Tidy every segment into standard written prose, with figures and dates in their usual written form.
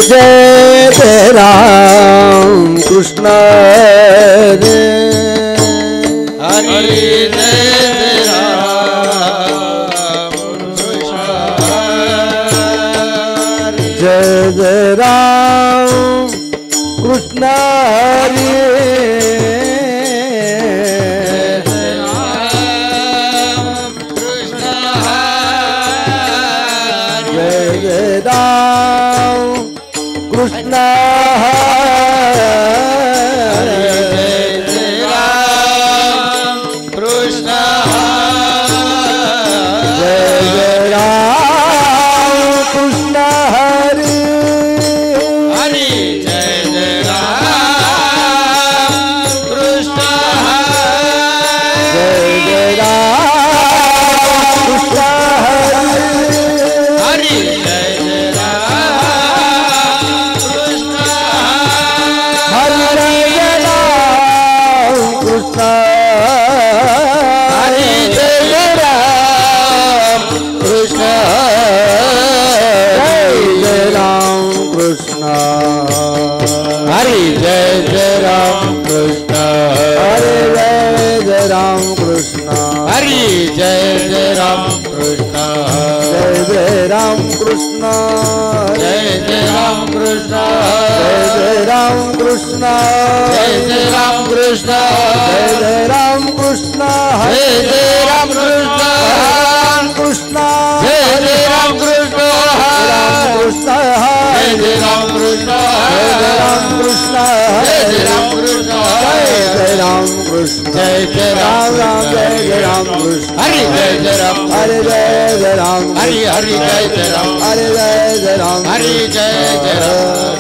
जय जय राम कृष्ण हरे हरि जय राम कृष्ण हरे जय जय राम कृष्ण हरे कृष्ण कृष्ण जय जय राम कृष्ण हरे हरि जय जय राम कृष्ण जय जय राम कृष्ण हरि जय जय राम कृष्ण हरे जय राम कृष्ण हरि जय राम कृष्ण जय राम कृष्ण हरि जय जय राम कृष्ण हरे जय राम कृष्ण हरि जय जय राम कृष्ण जय जय राम कृष्ण जय जय राम कृष्ण जय जय राम कृष्ण जय जय राम कृष्ण जय जय राम कृष्ण जय जय राम कृष्ण कृष्ण जय जय राम कृष्ण कृष्ण जय जय राम कृष्ण जय जय राम कृष्ण जय जय राम जय जय राम कृष्ण कृष्ण जय जय राम राम राम जय जय राम कृष्ण हरि जय जय राम हरे जय जय राम हरि हरि जय जय राम हरे जय जय राम हरि जय जय राम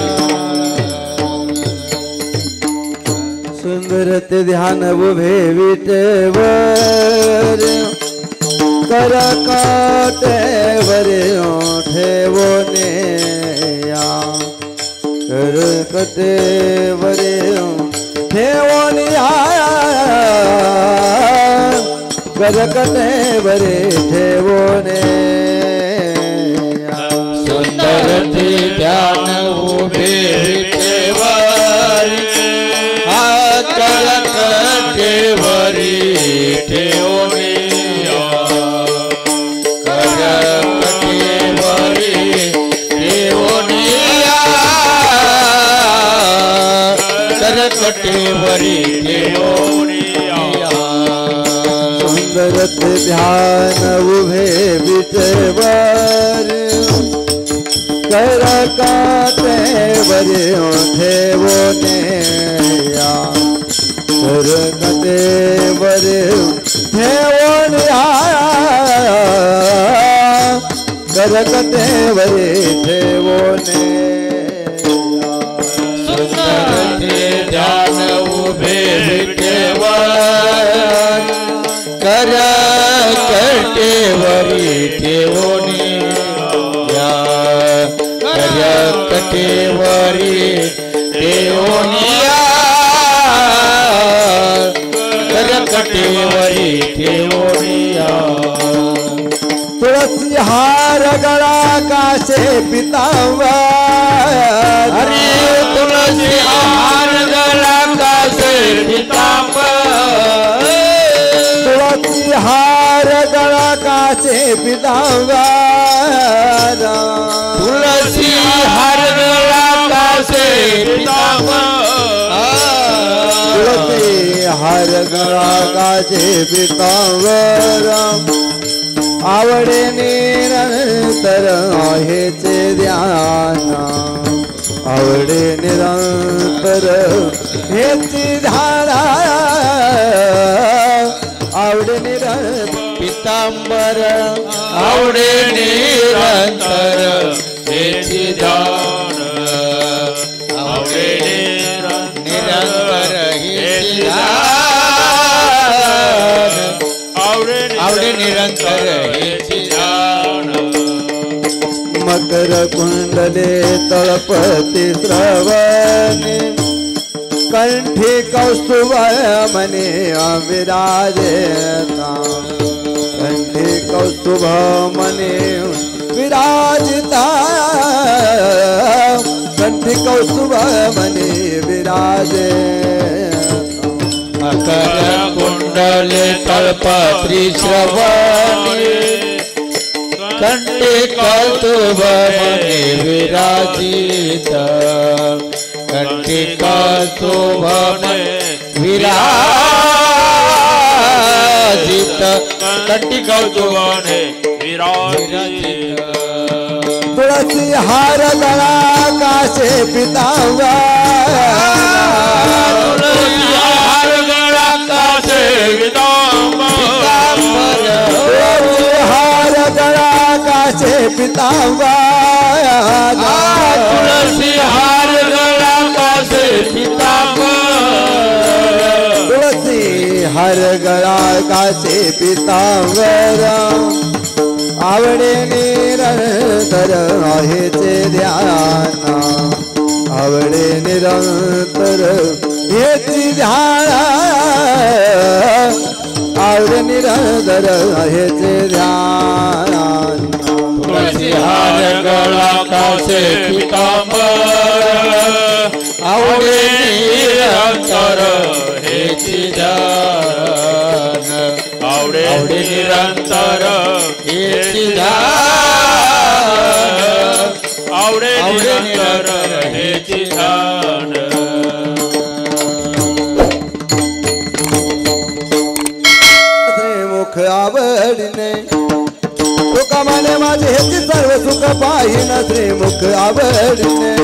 सुंदर ते ध्यान उभे विटेवर कर काटेवर ठेवोने कर कटेवर ठेवोने कर कटेवर ठेवोने सुंदर ते ध्यान उभे विटेवर कर कटेवरी ठेवोने कर कटेवरी ठेवोने कर कटेवरी ठेवोने सुंदर ध्यान उभे विटेवर कर काटेवर ठेवोने कर कटेवर ठेवोने कर कटेवर ठेवोने सुंदर ध्यान उभे विटेवर कर कटेवरी ठेवोने कर कटेवरी ठेवोनिया कर कटेवरी ठेवोनिया तुलसी हार गळा काशे पितांबर हरि तुलसी हार गला कासे पीतांबर तुलसी हार गळा काशे पितांबर तुलसी हार गला कासे पीतांबर तुलसी हार गळा काशे पितांबर आवडे निरंतर हेचे ध्यान आवडे निरंतर हेचे ध्यान आवडे निरंतर पीतांबर आवडे निरंतर हेची ध्यान आवडे निरंतर हेची ध्यान आवडे निरंतर हेची ध्यान मकर कुंडले तळपती श्रवणे कंठी कौस्तुभ मने विराजता कंठी कौस्तुभ मने विराजता तळपत्री श्रवणे कंठे कौस्तुभ मने विराजित कंठे कौस्तुभ विराजित कंठी कौस्तुभ विराजित तुलसी हार गळा काशे पीतांबर तुलसी हार गळा काशे पीतांबर तुलसी हार गळा काशे पीतांबर तुलसी हार गळा काशे पीतांबर तुलसी हार गळा काशे पीतांबर आवडे निरंतर हेचे ध्यान आवडे निरंतर हेची ध्यान आवडे निरंतर हेचे ध्यान तुलसी हार गळा काशे पीतांबर आवडे निरंतर हेची ध्यान आवडे निरंतर हेची ध्यान आवडे निरंतर हेची ध्यान मुख आवडणे तुका माने माझे हेची सर्व सुख पाहिन श्रीमुख आवडणे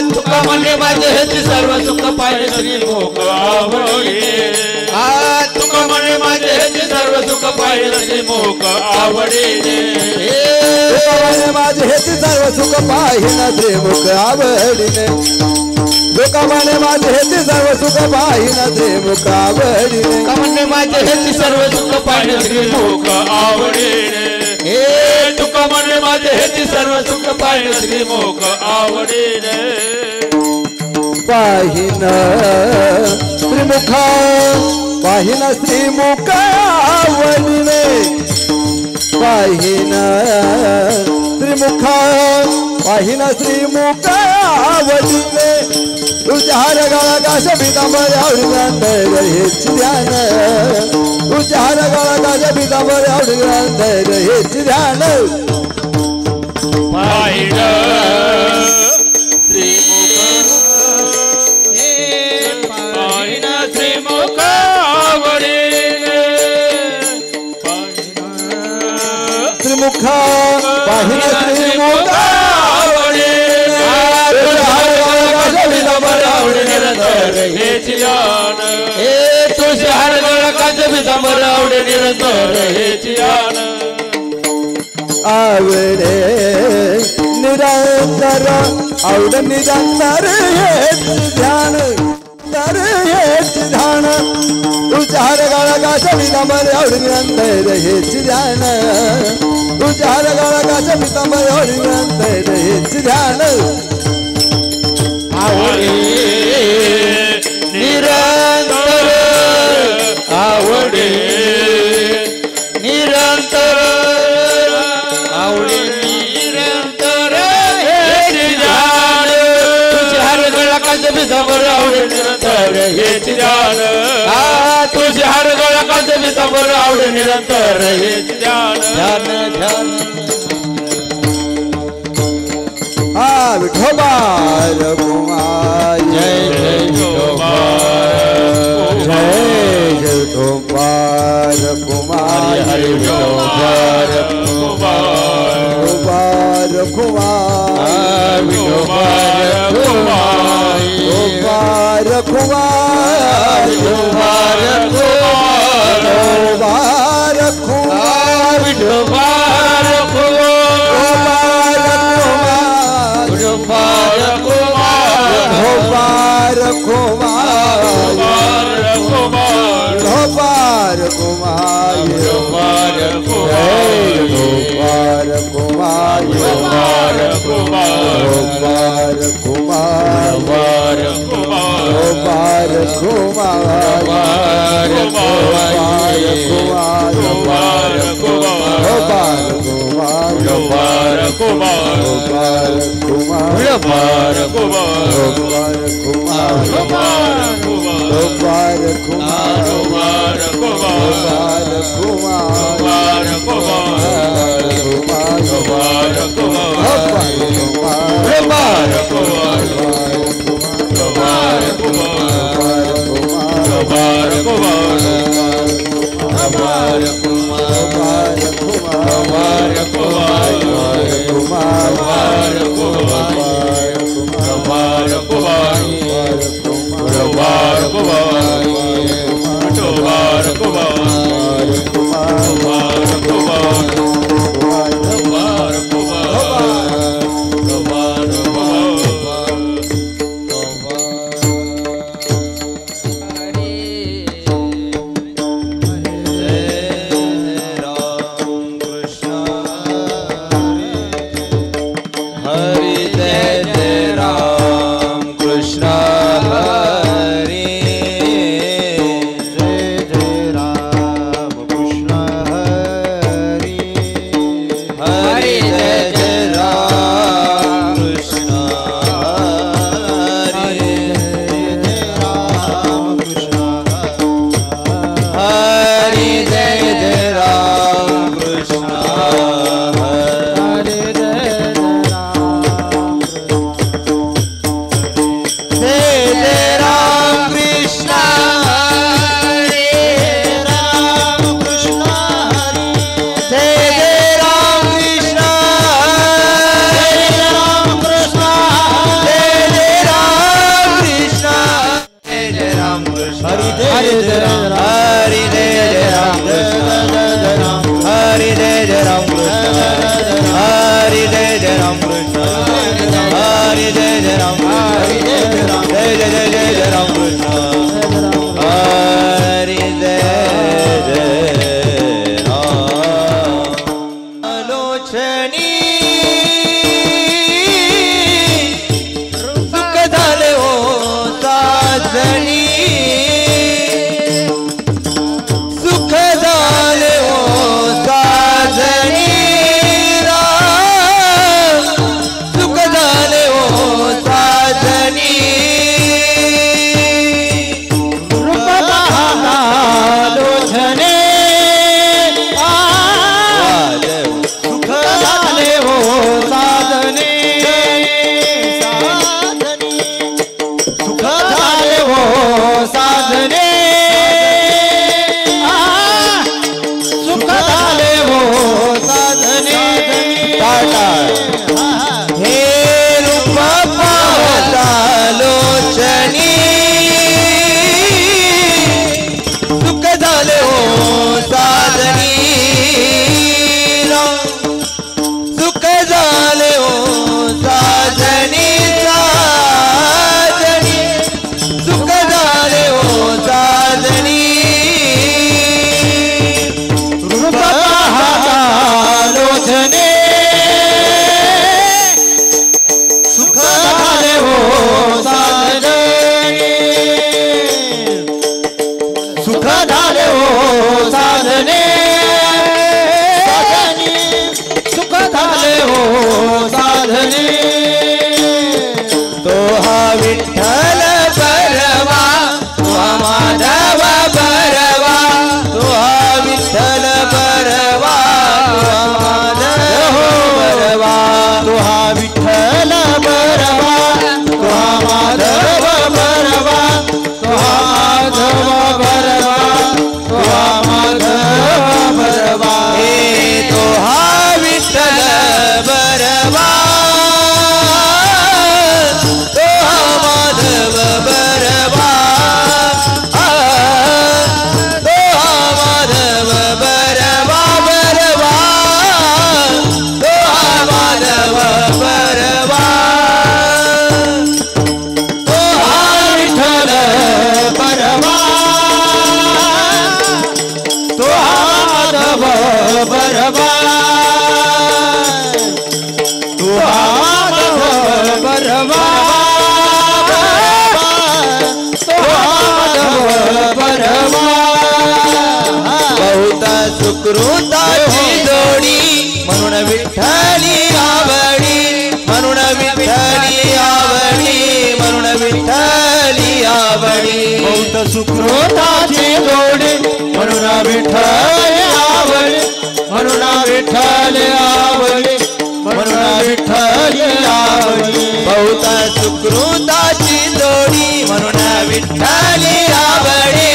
तुका म्हणे माझे हेची सर्व सुख पाहिजे श्रीमुख आवडीने तुका म्हणे माझे हेची सर्व सुख पाहिजे श्रीमुख आवडीने तुका माने माझे हेची सर्व सुख पाहिन श्रीमुख आवडणे तुका माने माझे हेची सर्व सुख पाहिन श्रीमुख आवडणे तुका म्हणे माझे हेची सर्व सुख पाहिजे श्रीमुख आवडीने हे तुका म्हणे माझे हेची सर्व सुख पाहिजे श्रीमुख आवडीने पाहिन श्रीमुख पाहिन श्रीमुख आवडणे पाहिन श्रीमुख पाहिन श्रीमुख आवडणे तुझ्या हार गळा काश पीतांबर आवडीनंतर हेची ध्यान तुझ्या हार गळा काश पीतांबर आवडीनंतर हेची ध्यान पाहिन श्रीमुख पाहिन श्रीमुख आवडीने श्रीमुख पाहिन श्रीमुख हेची ध्यान हे तुझ्या हार गळा काश पीतांबर आवडे निरंतर हेची ध्यान आवडे निरंतर आवड निरंतर हेच ध्यान तर हेच ध्यान तुझ्या हार गळा काश पीतांबर आवड निरंतर हेच ध्यान तुझ्या हार गळा काश पीतांबर आवड निरंतर हेच ध्यान आवडे निरंतर आवडे निरंतर आवडे निरंतर हेची ध्यान तुझ्या हार गळा काश पीतांबर आवडे निरंतर हेची ध्यान तुझ्या हार गळा काश पीतांबर आवडे निरंतर हेची ध्यान ध्यान ध्यान हा विठोबा रघुमाई जय जय विठोबा जय जय विठोबा रघुमाई हरि विठोबा विठोबा रघुमाई विठोबा रघुमाई विठोबा रघुमाई विठोबा रघुमाई विठोबा रघुमाई विठोबा रघुमाई विठोबा रघुमाई विठोबा रघुमाई विठोबा रघुमाई Kumar कुमार कुमार कुमार कुमार बहुत सुकृताची जोडी म्हणून विठ्ठल आवडी म्हणून विठ्ठल आवडी म्हणून विठ्ठल आवडी बहुत सुकृताची जोडी म्हणून विठ्ठल आवडी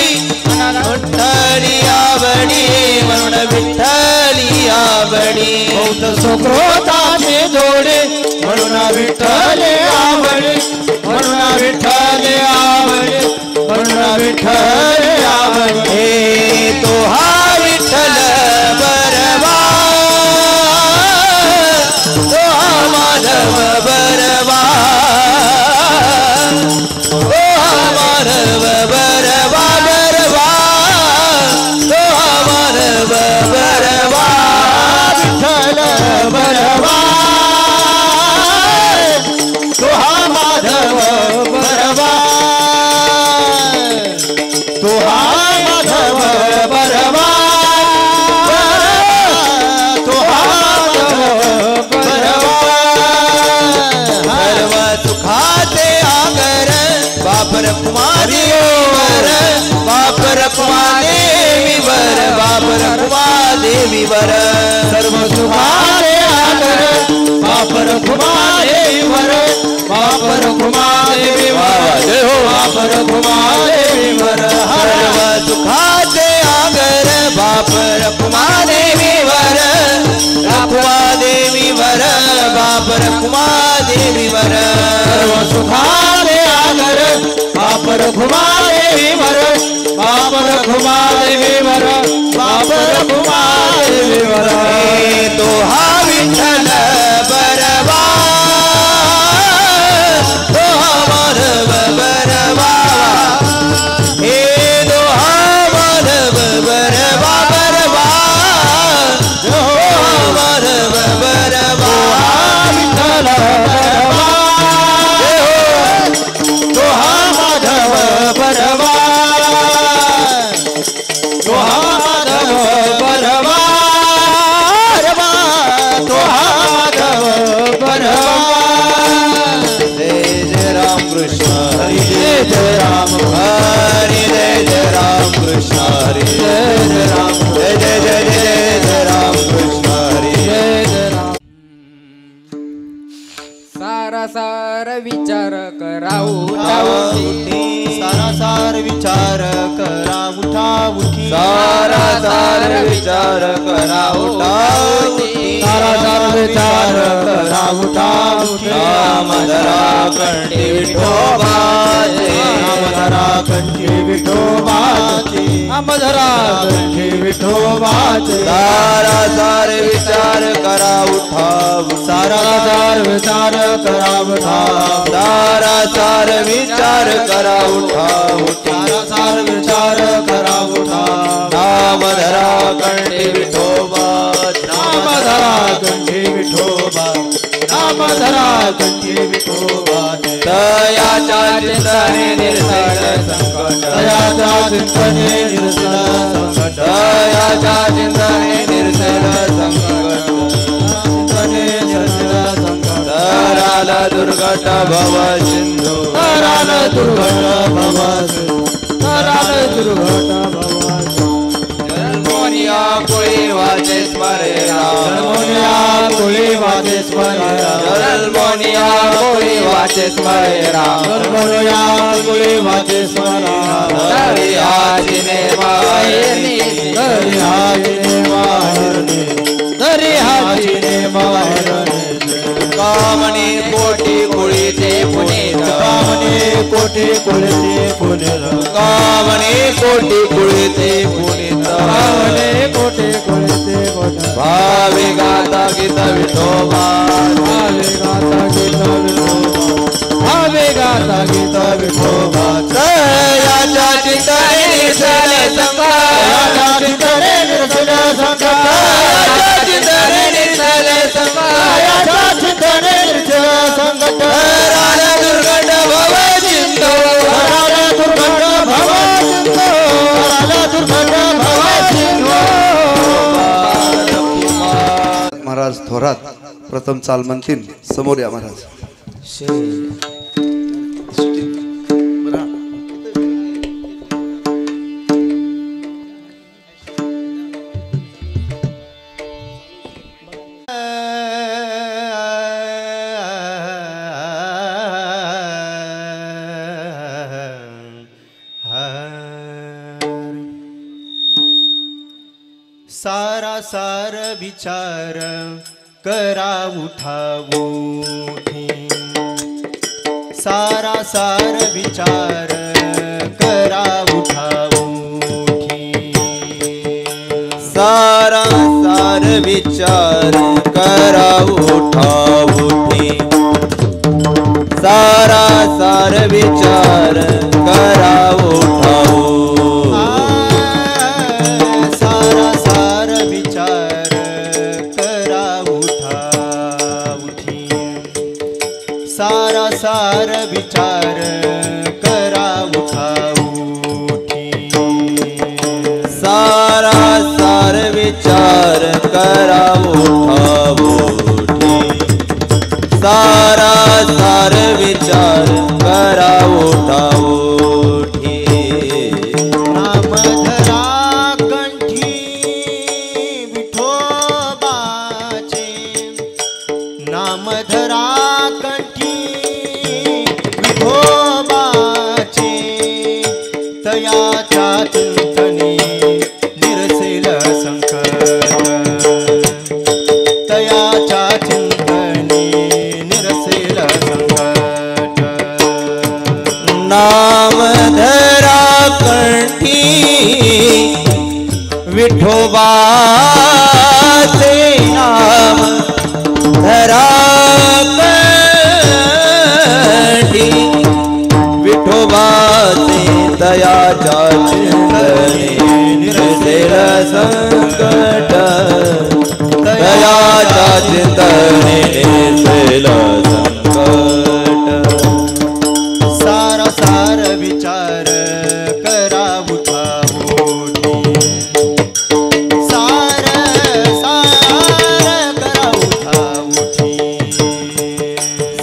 विठ्ठल आवडी म्हणून विठ्ठल आवडी बहुत सुकृताची जोडी म्हणून विठ्ठल आवडी म्हणून विठ्ठल आवडी म्हणून विठ्ठल आवडी तो हा विठ्ठल बरवा तो हा माधव बरवा तो हा माधव बरवा बरवा तो हा माधव बरवा विठ्ठल बरवा तो हा माधव बरवा तो हा माधव बरवा तो हा माधव बरवा सर्व सुखाचे आगर बापर कुमारी वर बापर कुमादेवी वर बापर कुमादेवी वर सर्व सुखाचे आगर बापर कुमादेवी वर बापर कुमादेवी वर जय हो बापर कुमादेवी वर सर्व सुखाचे आगर बापर कुमादेवी वर कुमादेवी वर बापर कुमादेवी वर सर्व सुखाचे आगर बापर कुमादेवी वर बापर कुमादेवी वर बापर कुमादेवी वर तो हा विठ्ठल बरवा तो हा माधव बरवा हे तो हा माधव बरवा बरवा तो हा माधव बरवा विठ्ठल बरवा तो हा माधव बरवा तो हा माधव बरवा तो हा माधव बरवा जय जय राम कृष्ण हरी जय जय राम हरी जय जय राम कृष्ण हरी जय जय राम जय जय जय जय जय राम कृष्ण हरी जय जय राम सारा सार विचार करा सारा सार विचार करा उठा उठी सारा सार विचार करा उठा सारा सार विचार करा उठा उठी नामधरा कंठी विठोबाचे नामधरा कंठी विठोबाचे नामधरा कंठी विठोबाचे सारा सार विचार करा उठा सारा सार विचार करा उठा सारा सार विचार करा उठा सारा सार विचार करा उठा नामधरा कंठी विठोबा नामधरा कंठी विठोबा नामधरा कंठी विठोबा दयाच्या चिंतने निर्सळ संकट दयाच्या चिंतने निर्सळ संकट दयाच्या चिंतने निर्सळ संकट चिंतने निर्सळ संकट धराला दुर्घट भव सिंधू धराल दुर्घट भव सिंधू धराल दुर्घट भव जन्मोनिया कोळी वाचे स्मरे राम जन्मोनिया कोळी वाचे स्मरे राम जन्मोनिया कोळी वाचे स्मरे राम जन्मोनिया कोळी वाचे स्मरे राम हरी हाजिने माहिनी हरी हाजिने माहिनी हरी हाजिने माहिनी कामनी कोटी कुळीचे पुनीत कामने कोटी कुळीचे पुनीत कामनी कोटी कुळीचे पुनीत कामने कोटी कुळीचे पुनीत भावी गाता गीत विठोबा भावे गाता गीत विठोबा भावे गाता गीत विठोबा दयाच्या चिंतने निर्सळ संकट चिंतने निर्सळ संकट चिंतने निर्सळ संकट चिंतने निर्सळ संकट धराला दुर्घट भव सिंधू धराल दुर्घट भव सिंधू धराल दुर्घट भव सिंधू महाराज थोरात प्रथम चाल म्हणतील समोर या महाराज सारा सार विचार करा उठावूठी सारा सार विचार करा उठावूठी सारा सार विचार करा उठावूठी सारा सार विचार करा उठावू सारा सार विचार करा उठावूठी सारा सार विचार करा उठावूठी सारा सार विचार करा उठावूठी सारा सार विचार करा उठावूठी नामधरा कंठी विठोबाचे नामधरा कंठी विठोबाचे तयाच्या चिंतने निरसेल संकट तयाच्या चिंतने निरसेल संकट नामधरा कंठी विठोबाचे नाम धरा कंठी विठोबाचे दयाच्या चिंतने निरसेल संकट दयाच्या चिंतने निरसेल संकट सारा सार विचार करा उठावूठी सार सार करा उठावूठी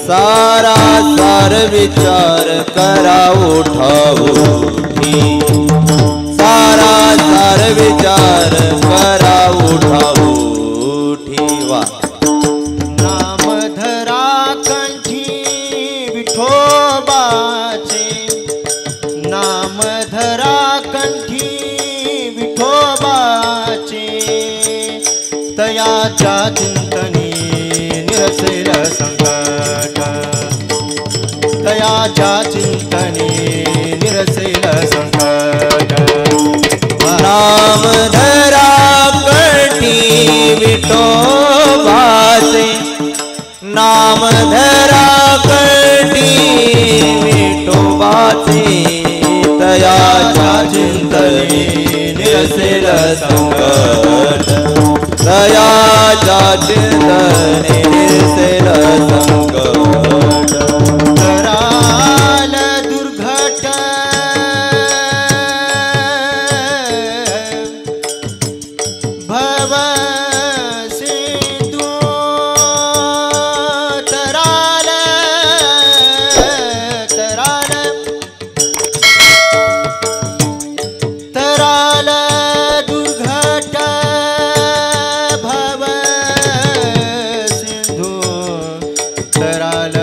सारा सार विचार करा उठावूठी सारा सार विचार करा उठावूठी वा नामधरा कंठी विठोबाचे नामधरा कंठी विठोबाचे तयाच्या चिंतने निरसेल संकट तयाच्या चिंतने निरसेल संकट नामधरा कंठी विठोबाचे नामधरा कंठी विठोबाचे तयाच्या चिंतने निरसेल संकट तयाच्या चिंतने निरसेल संकट कराल दुर्घट भव सिंधू तराल तराल तराल दुर्घट भव सिंधू तराल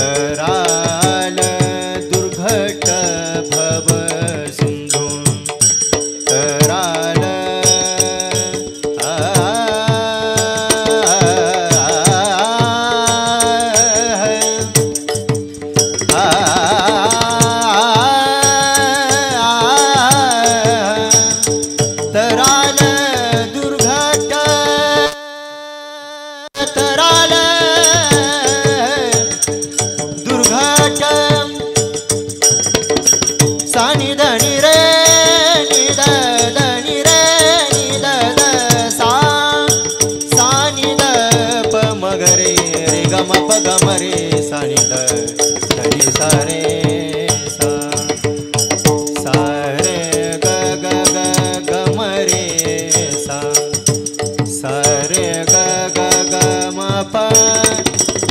तराल दुर्घट भव सिंधू तराल तराल दुर्घट तराल दुर्घट सानी धनी रे निद धनी रे निद द सा सानी द प मगरे रे गम प गम रे सानी द धनी सा रे सा सा रे ग ग ग ग म रे सा सा रे ग ग ग म प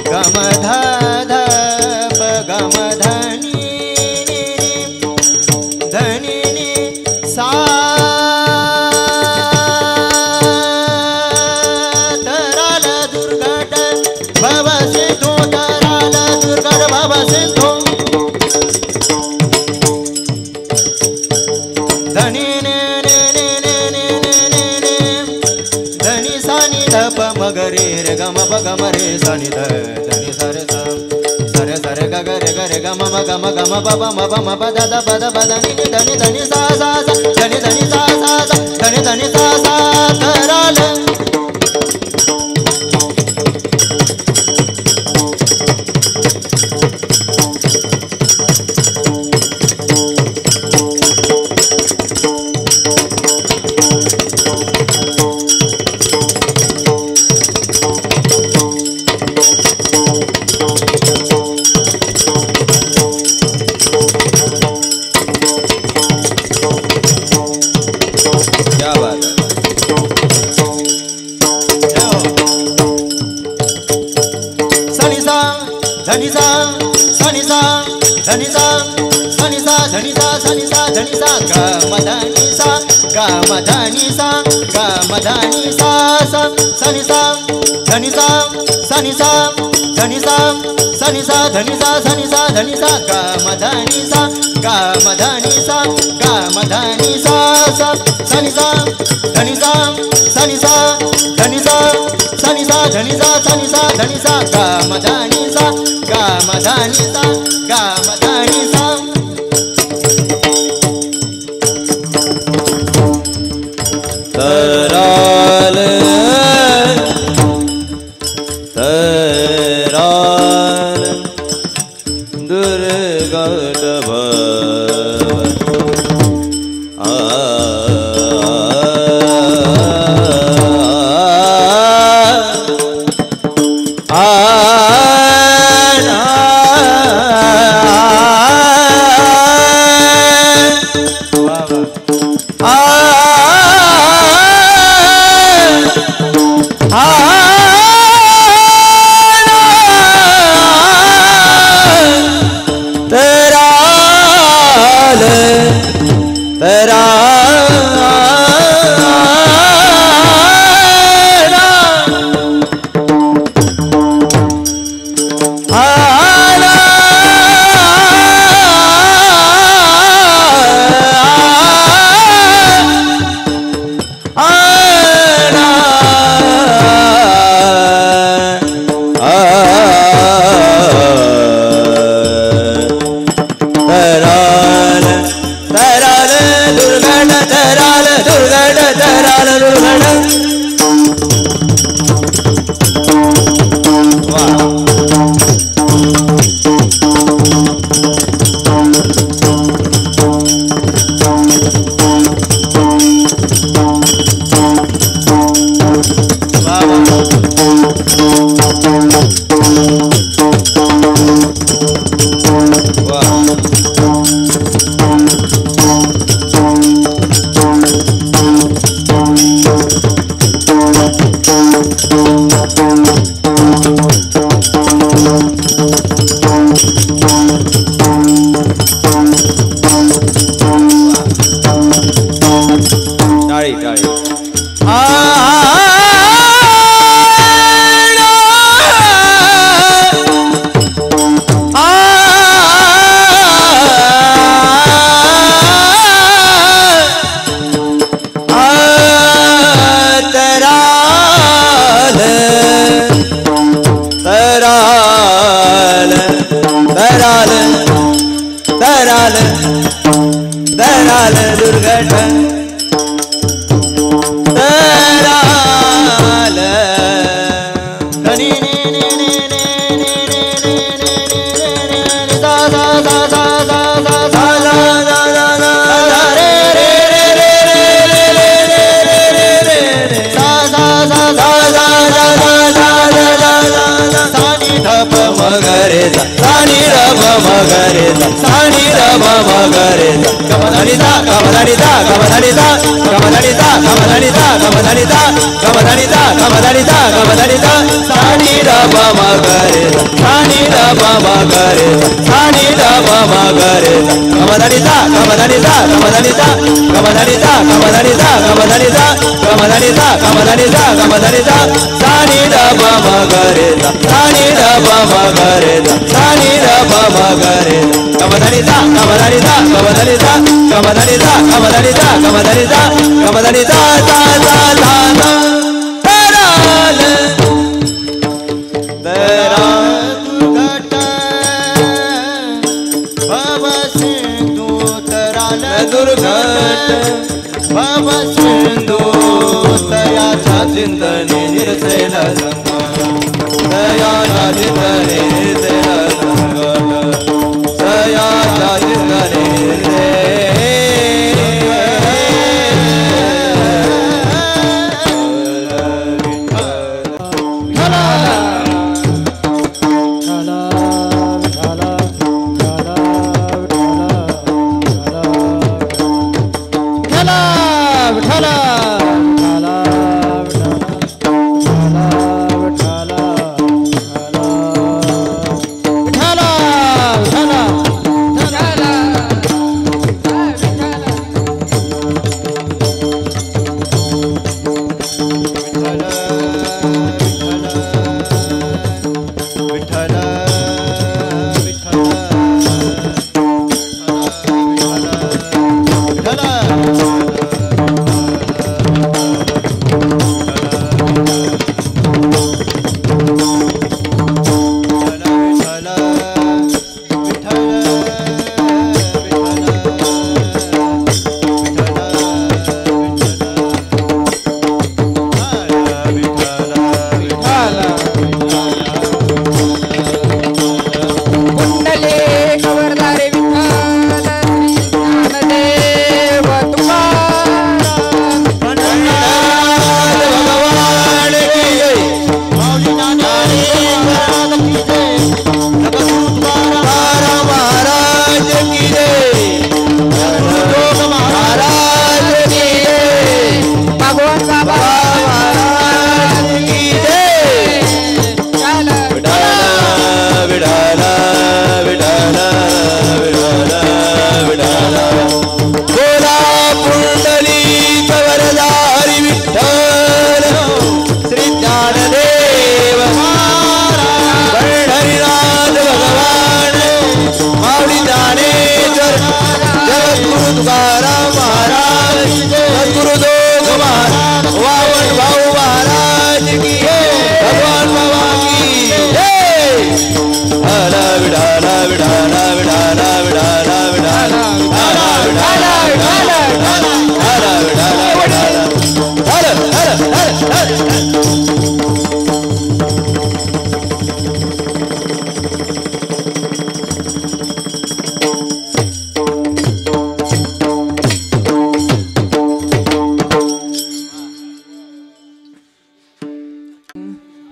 ग म ध ध प ग म धनी नि नि धनी ग म रे सा नि ध नि सा रे सा सा रे ग ग रे ग म ग म प प म प म प द द प द प द नि ध नि सा सा सा ध नि सा सा सा ध नि सा सा तराल दुर्घट भव सिंधू तयाच्या चिंतने निर्सेला तयाच्या चिंतने निर्सेला तयाच्या चिंतने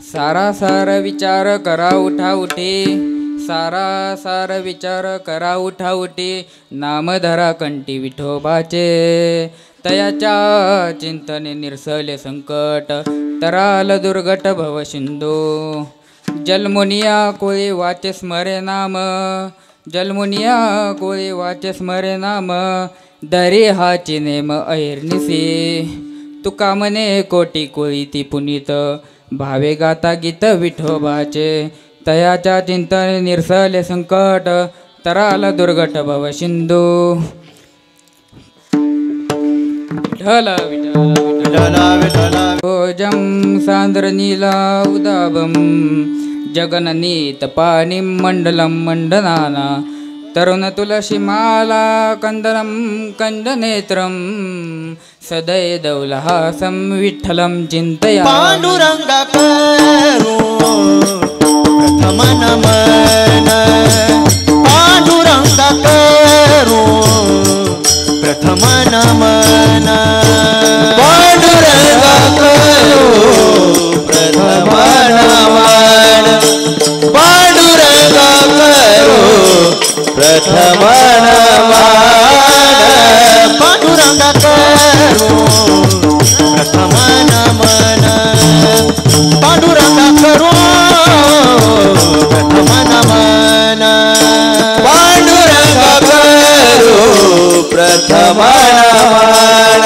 सारासार विचार करा उठा उठे, सारासार विचार करा उठा उठे, नाम धरा कंठी विठोबाचे, तयाच्या चिंतने निरसले संकट, तराल दुर्घट भव सिंधू, जलमुनिया कोळी वाचे स्मरे नाम, जलमुनिया कोळी वाचे स्मरे नाम, दरे हाची नेम अहिर्निसी, तुका मने कोटी कोळी ती पुनीत, भावे गाता गीत विठोबाचे, तयाच्या चिंतने निरसले संकट, तराल दुर्घट भव सिंधू. विठ्ठल विठ्ठल भोजं सांद्र नीला उदाबं, जगननीत पाणी मंडलं मंडनाना, तरुण तुलसी माला कंदनं कंदनेत्रं, सदै दौलहासं विठ्ठलं चिंतया. पांडुरंगा करू प्रथम नमन, पांडुरंगा करू प्रथम नमन, पांडुरंगा करू प्रथम नमन, पांडुरंगा करू प्रथम नमन, पांडुरंगा करू प्रथम नमन, पांडुरंगा करू प्रथम नमन, पांडुरंगा करू प्रथम नमन,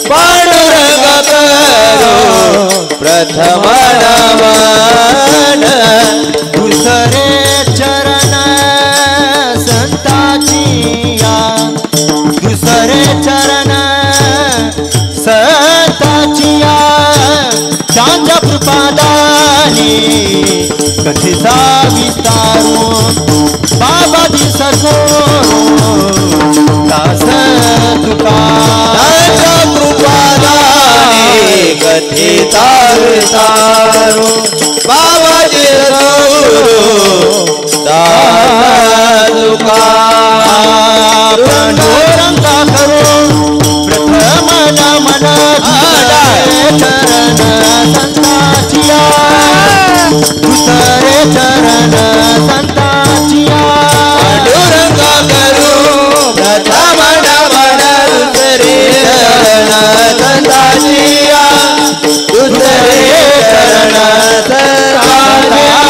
पांडुरंगा करू प्रथम नमन, दुसरे चरण संताचिया, दुसरे चरण संताचिया, त्यांच्या कृपादाने कथेचा विस्तारू बाबाजी सद्गुरू दास तुका त्यांच्या कृपादाने कथेचा विस्तारू बाबाजी सद्गुरू दास तुका पांडुरंगा करून प्रथम नमन चरण संताचिया दुसरे चरण संताचिया पांडुरंगा करू प्रथम नमन दुसरे चरण संताचिया दुसरे चरण संताचिया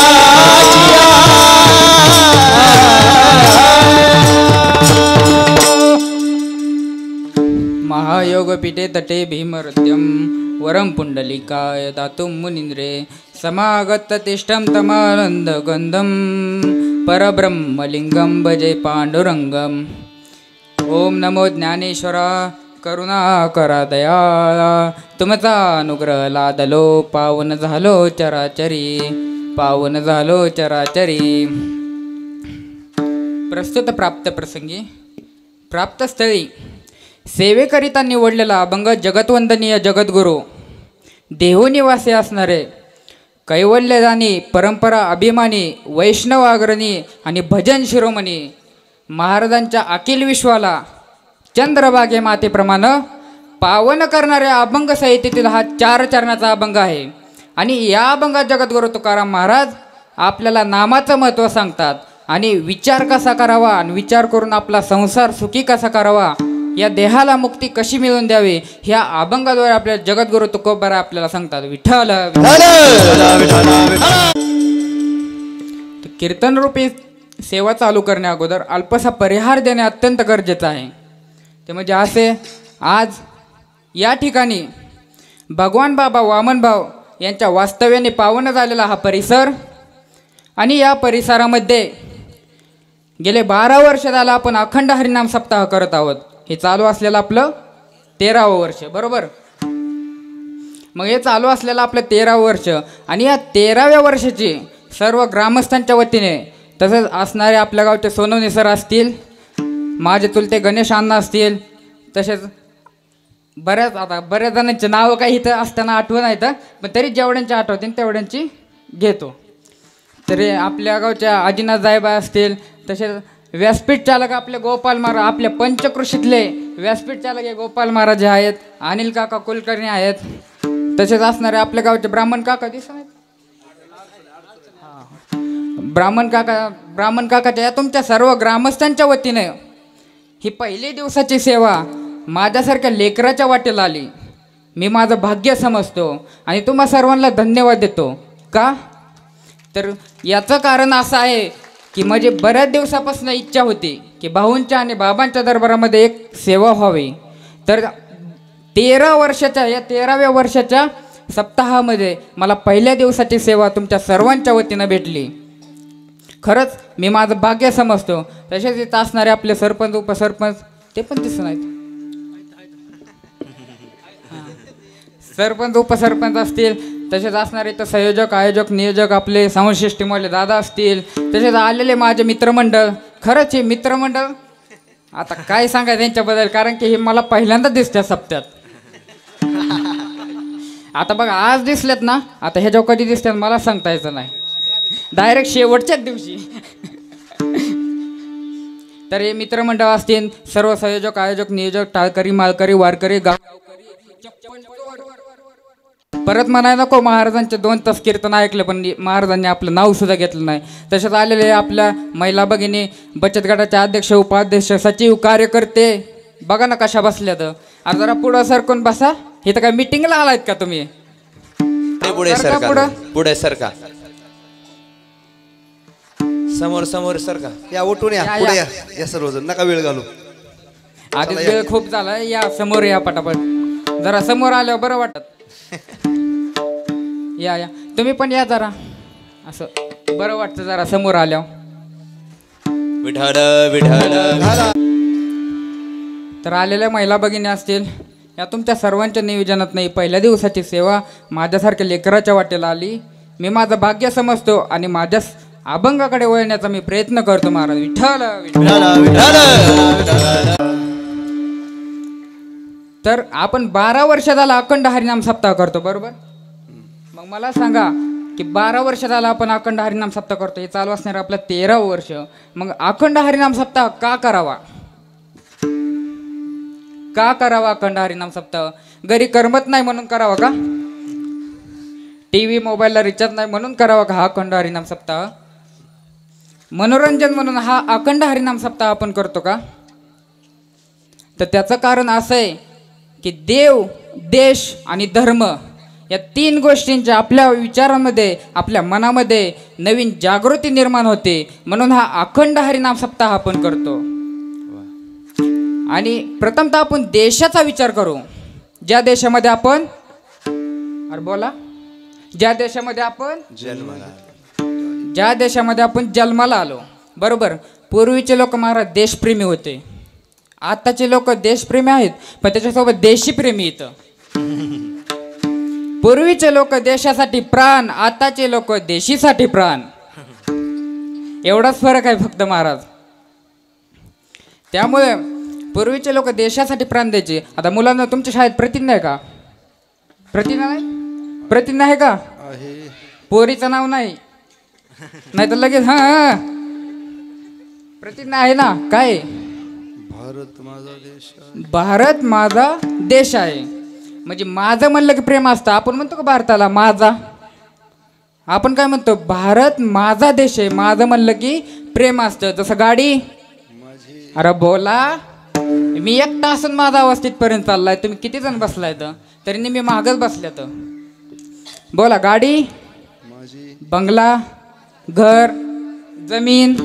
महायोगपीठे तटे भीमरत्यं वरं पुण्डलिकाय दातुं मुनीन्द्रे समागत तिष्ठं तमानन्दगन्धं परब्रह्मलिङ्गं भजे पाण्डुरङ्गम् ओम नमो ज्ञानेश्वरा करुणाकरा दयाळा तुमचा अनुग्रह लादलो पावन झालो चराचरी पावन झालो चराचरी. प्रस्तुत प्राप्त प्रसंगी प्राप्तस्थळी सेवेकरिता निवडलेला अभंग जगतवंदनीय जगद्गुरू देहनिवासी असणारे कैवल्यदानी परंपरा अभिमानी वैष्णव अग्रणी आणि भजन शिरोमणी महाराजांच्या अखिल विश्वाला चंद्रभागे मातेप्रमाणे पावन करणाऱ्या अभंग संहितेतील हा 4 चरणाचा अभंग आहे. आणि या अभंगात जगद्गुरू तुकाराम महाराज आपल्याला नामाचं महत्त्व सांगतात आणि विचार कसा करावा आणि विचार करून आपला संसार सुखी कसा करावा, या देहाला मुक्ती कशी मिळवून द्यावी, ह्या अभंगाद्वारे आपल्या जगद्गुरू तुकोबारा आपल्याला सांगतात. विठ्ठल कीर्तन रूपी सेवा चालू करण्या अगोदर अल्पसा परिहार देणे अत्यंत गरजेचं आहे. ते म्हणजे असे आज या ठिकाणी भगवान बाबा वामनभाव यांच्या वास्तव्याने पावन झालेला हा परिसर आणि या परिसरामध्ये गेले 12 वर्ष झालं आपण अखंड हरिनाम सप्ताह करत आहोत. हे चालू असलेलं आपलं 13वं वर्ष, बरोबर. मग हे चालू असलेलं आपलं 13वं वर्ष आणि या 13व्या वर्षाची सर्व ग्रामस्थांच्या वतीने तसेच असणारे आपल्या गावचे सोनवणे सर असतील, माझे चुलते गणेश अण्णा असतील, तसेच बऱ्याच जणांची नावं काही इथं असताना आठवण आहेत, पण तरी जेवढ्यांची आठवतील तेवढ्यांची घेतो. तरी आपल्या गावच्या आजीनाथ जायबा असतील, तसेच व्यासपीठ चालक आपले गोपाल महाराज, आपल्या पंचकृषीतले व्यासपीठ चालक हे गोपाल महाराज आहेत, अनिल काका कुलकर्णी आहेत, तसेच असणारे आपल्या गावचे ब्राह्मण काका दिसत आहेत, ब्राह्मण काकाच्या या तुमच्या सर्व ग्रामस्थांच्या वतीने ही पहिली दिवसाची सेवा माझ्यासारख्या लेकराच्या वाटेला आली. मी माझं भाग्य समजतो आणि तुम्हा सर्वांना धन्यवाद देतो. का तर याचं कारण असं आहे की माझी बऱ्याच दिवसापासून इच्छा होती की भाऊंच्या आणि बाबांच्या दरबारामध्ये एक सेवा व्हावी. तर 13व्या वर्षाच्या सप्ताहामध्ये मला पहिल्या दिवसाची सेवा तुमच्या सर्वांच्या वतीनं भेटली. खरंच मी माझं भाग्य समजतो. तसेच इथं असणारे आपले सरपंच उपसरपंच ते पण दिसत नाहीत, सरपंच उपसरपंच असतील, तसेच असणारे इथं संयोजक आयोजक नियोजक आपले साऊंड सिस्टीमवाले दादा असतील, तसेच आलेले माझे मित्रमंडळ. खरंच हे मित्रमंडळ आता काय सांगायचं त्यांच्याबद्दल, कारण की हे मला पहिल्यांदा दिसतात सप्त्यात. आता बघा आज दिसलेत ना, आता ह्याच्या कधी दिसतात मला सांगता यायचं नाही, डायरेक्ट शेवटच्याच दिवशी. तर हे मित्रमंडळ असतील, सर्व संयोजक आयोजक नियोजक टाळकरी माळकरी वारकरी गाव परत म्हणाय नको महाराजांचे 2 तास कीर्तन ऐकलं पण महाराजांनी आपलं नाव सुद्धा घेतलं नाही. तसेच आलेले आपल्या महिला भगिनी बचत गटाचे अध्यक्ष उपाध्यक्ष सचिव कार्यकर्ते बघा ना कशा बसल्यात. आता जरा पुढं सरकून बसा. इथं काय मीटिंगला आलायत का तुम्ही? पुढे सरका, पुढे सरका, समोर सरका. या उठून या, पुढे या सर्वजण, नका वेळ घालू. आधीच वेळ खूप झाला, या समोर या पटापट. जरा समोर आल्यावर बरं वाटत. या तुम्ही पण या जरा, असं बरं वाटतं जरा समोर आल्यावर. विठ्ठल विठ्ठल. तर आलेल्या महिला भगिनी असतील या तुमच्या सर्वांच्या नियोजनात नाही पहिल्या दिवसाची सेवा माझ्यासारख्या लेकराच्या वाटेला आली. मी माझं भाग्य समजतो आणि माझ्या अभंगाकडे वळण्याचा मी प्रयत्न करतो महाराज. विठ्ठल तर आपण 12 वर्ष झाला अखंड हरिनाम सप्ताह करतो बरोबर. मग मला सांगा की 12 वर्ष झाला आपण अखंड हरिनाम सप्ताह करतो. हे चालू असणार आपलं 13 वर्ष. मग अखंड हरिनाम सप्ताह का करावा? का करावा अखंड हरिनाम सप्ताह? घरी करमत नाही म्हणून करावा का? टीव्ही मोबाईलला रिचार्ज नाही म्हणून करावा का हा अखंड हरिनाम सप्ताह? मनोरंजन म्हणून हा अखंड हरिनाम सप्ताह आपण करतो का? तर त्याचं कारण असं आहे की देव, देश आणि धर्म या 3 गोष्टींच्या आपल्या विचारांमध्ये, आपल्या मनामध्ये नवीन जागृती निर्माण होते. म्हणून हा अखंड हरिनाम सप्ताह आपण करतो. आणि प्रथमतः आपण देशाचा विचार करू. ज्या देशामध्ये आपण ज्या देशामध्ये आपण जन्माला आलो बरोबर. पूर्वीचे लोक महाराज देशप्रेमी होते. आताचे लोक देशप्रेमी आहेत पण त्याच्यासोबत देशीप्रेमी येतं. पूर्वीचे लोक देशासाठी प्राण, आताचे लोक देशीसाठी प्राण. एवढाच फरक आहे फक्त महाराज. त्यामुळे पूर्वीचे लोक देशासाठी प्राण द्यायचे. आता मुलांना तुमच्या शाळेत प्रतिज्ञा आहे का? प्रतिज्ञा नाही? प्रतिज्ञा आहे का? पोरीचं नाव नाही, नाही तर लगेच हा प्रतिज्ञा आहे ना. काय? भारत माझा देश आहे. भारत माझा देश आहे. म्हणजे माझं म्हणलं की प्रेम असतं. आपण म्हणतो का भारताला माझा? आपण काय म्हणतो? भारत माझा देश आहे. माझं म्हणलं की प्रेम असतं. जसं गाडी, अरे बोला, मी एकटा असून माझा आवाज तिथपर्यंत चाललाय. तुम्ही किती जण बसलाय तरी मी मागच बसल्या. तर बोला, गाडी, बंगला, घर, जमीन,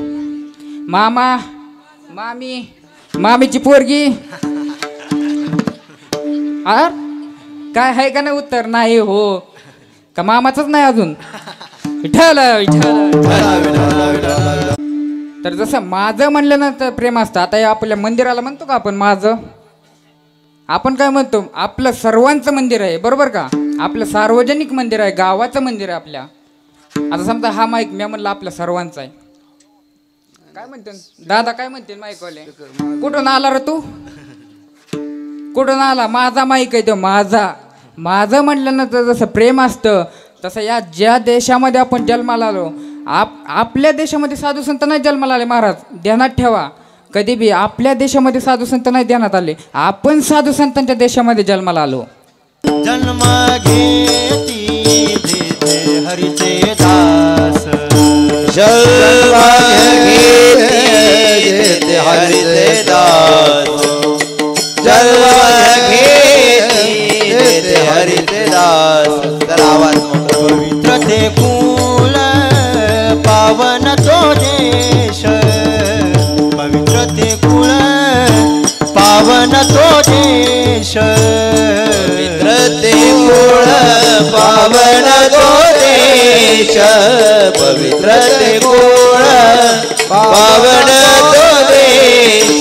मामा, मामी, मामीची पोरगी. काय आहे का नाही उत्तर? नाही हो का मामाचंच नाही अजून? विठ्ठल तर जसं माझं म्हणलं ना तर प्रेम असतं. आता आपल्या मंदिराला म्हणतो का आपण माझं? आपण काय म्हणतो? आपलं सर्वांचं मंदिर आहे बरोबर का? आपलं सार्वजनिक मंदिर आहे, गावाचं मंदिर आहे आपल्या. आता समजा हा माईक मी म्हणलं आपल्या सर्वांचा आहे. काय म्हणते दादा? काय म्हणते माईकवाले? कुठून आला रे तू? कुठून आला? माझा माईक आहे तो माझा. माझं म्हणलं ना तर जसं प्रेम असतं तसं या ज्या देशामध्ये आपण जन्माला आलो, आपल्या देशामध्ये साधू संत नाही जन्माला आले महाराज. ध्यानात ठेवा, कधी बी आपल्या देशामध्ये साधू संत नाही ध्यानात आले. आपण साधू संतांच्या देशामध्ये जन्माला आलो. जन्म घेती जेथे हरीचे दास, जन्म घेती जेथे हरीचे दास, जन्म घेती जेथे हरीचे दास. तर आवाज पवित्र ते कुल पावन तो देश, पवित्र ते कुल पावन तो देश, पवित्र ते कुळ पावन तो देश, पवित्र ते कुळ पावन तो देश.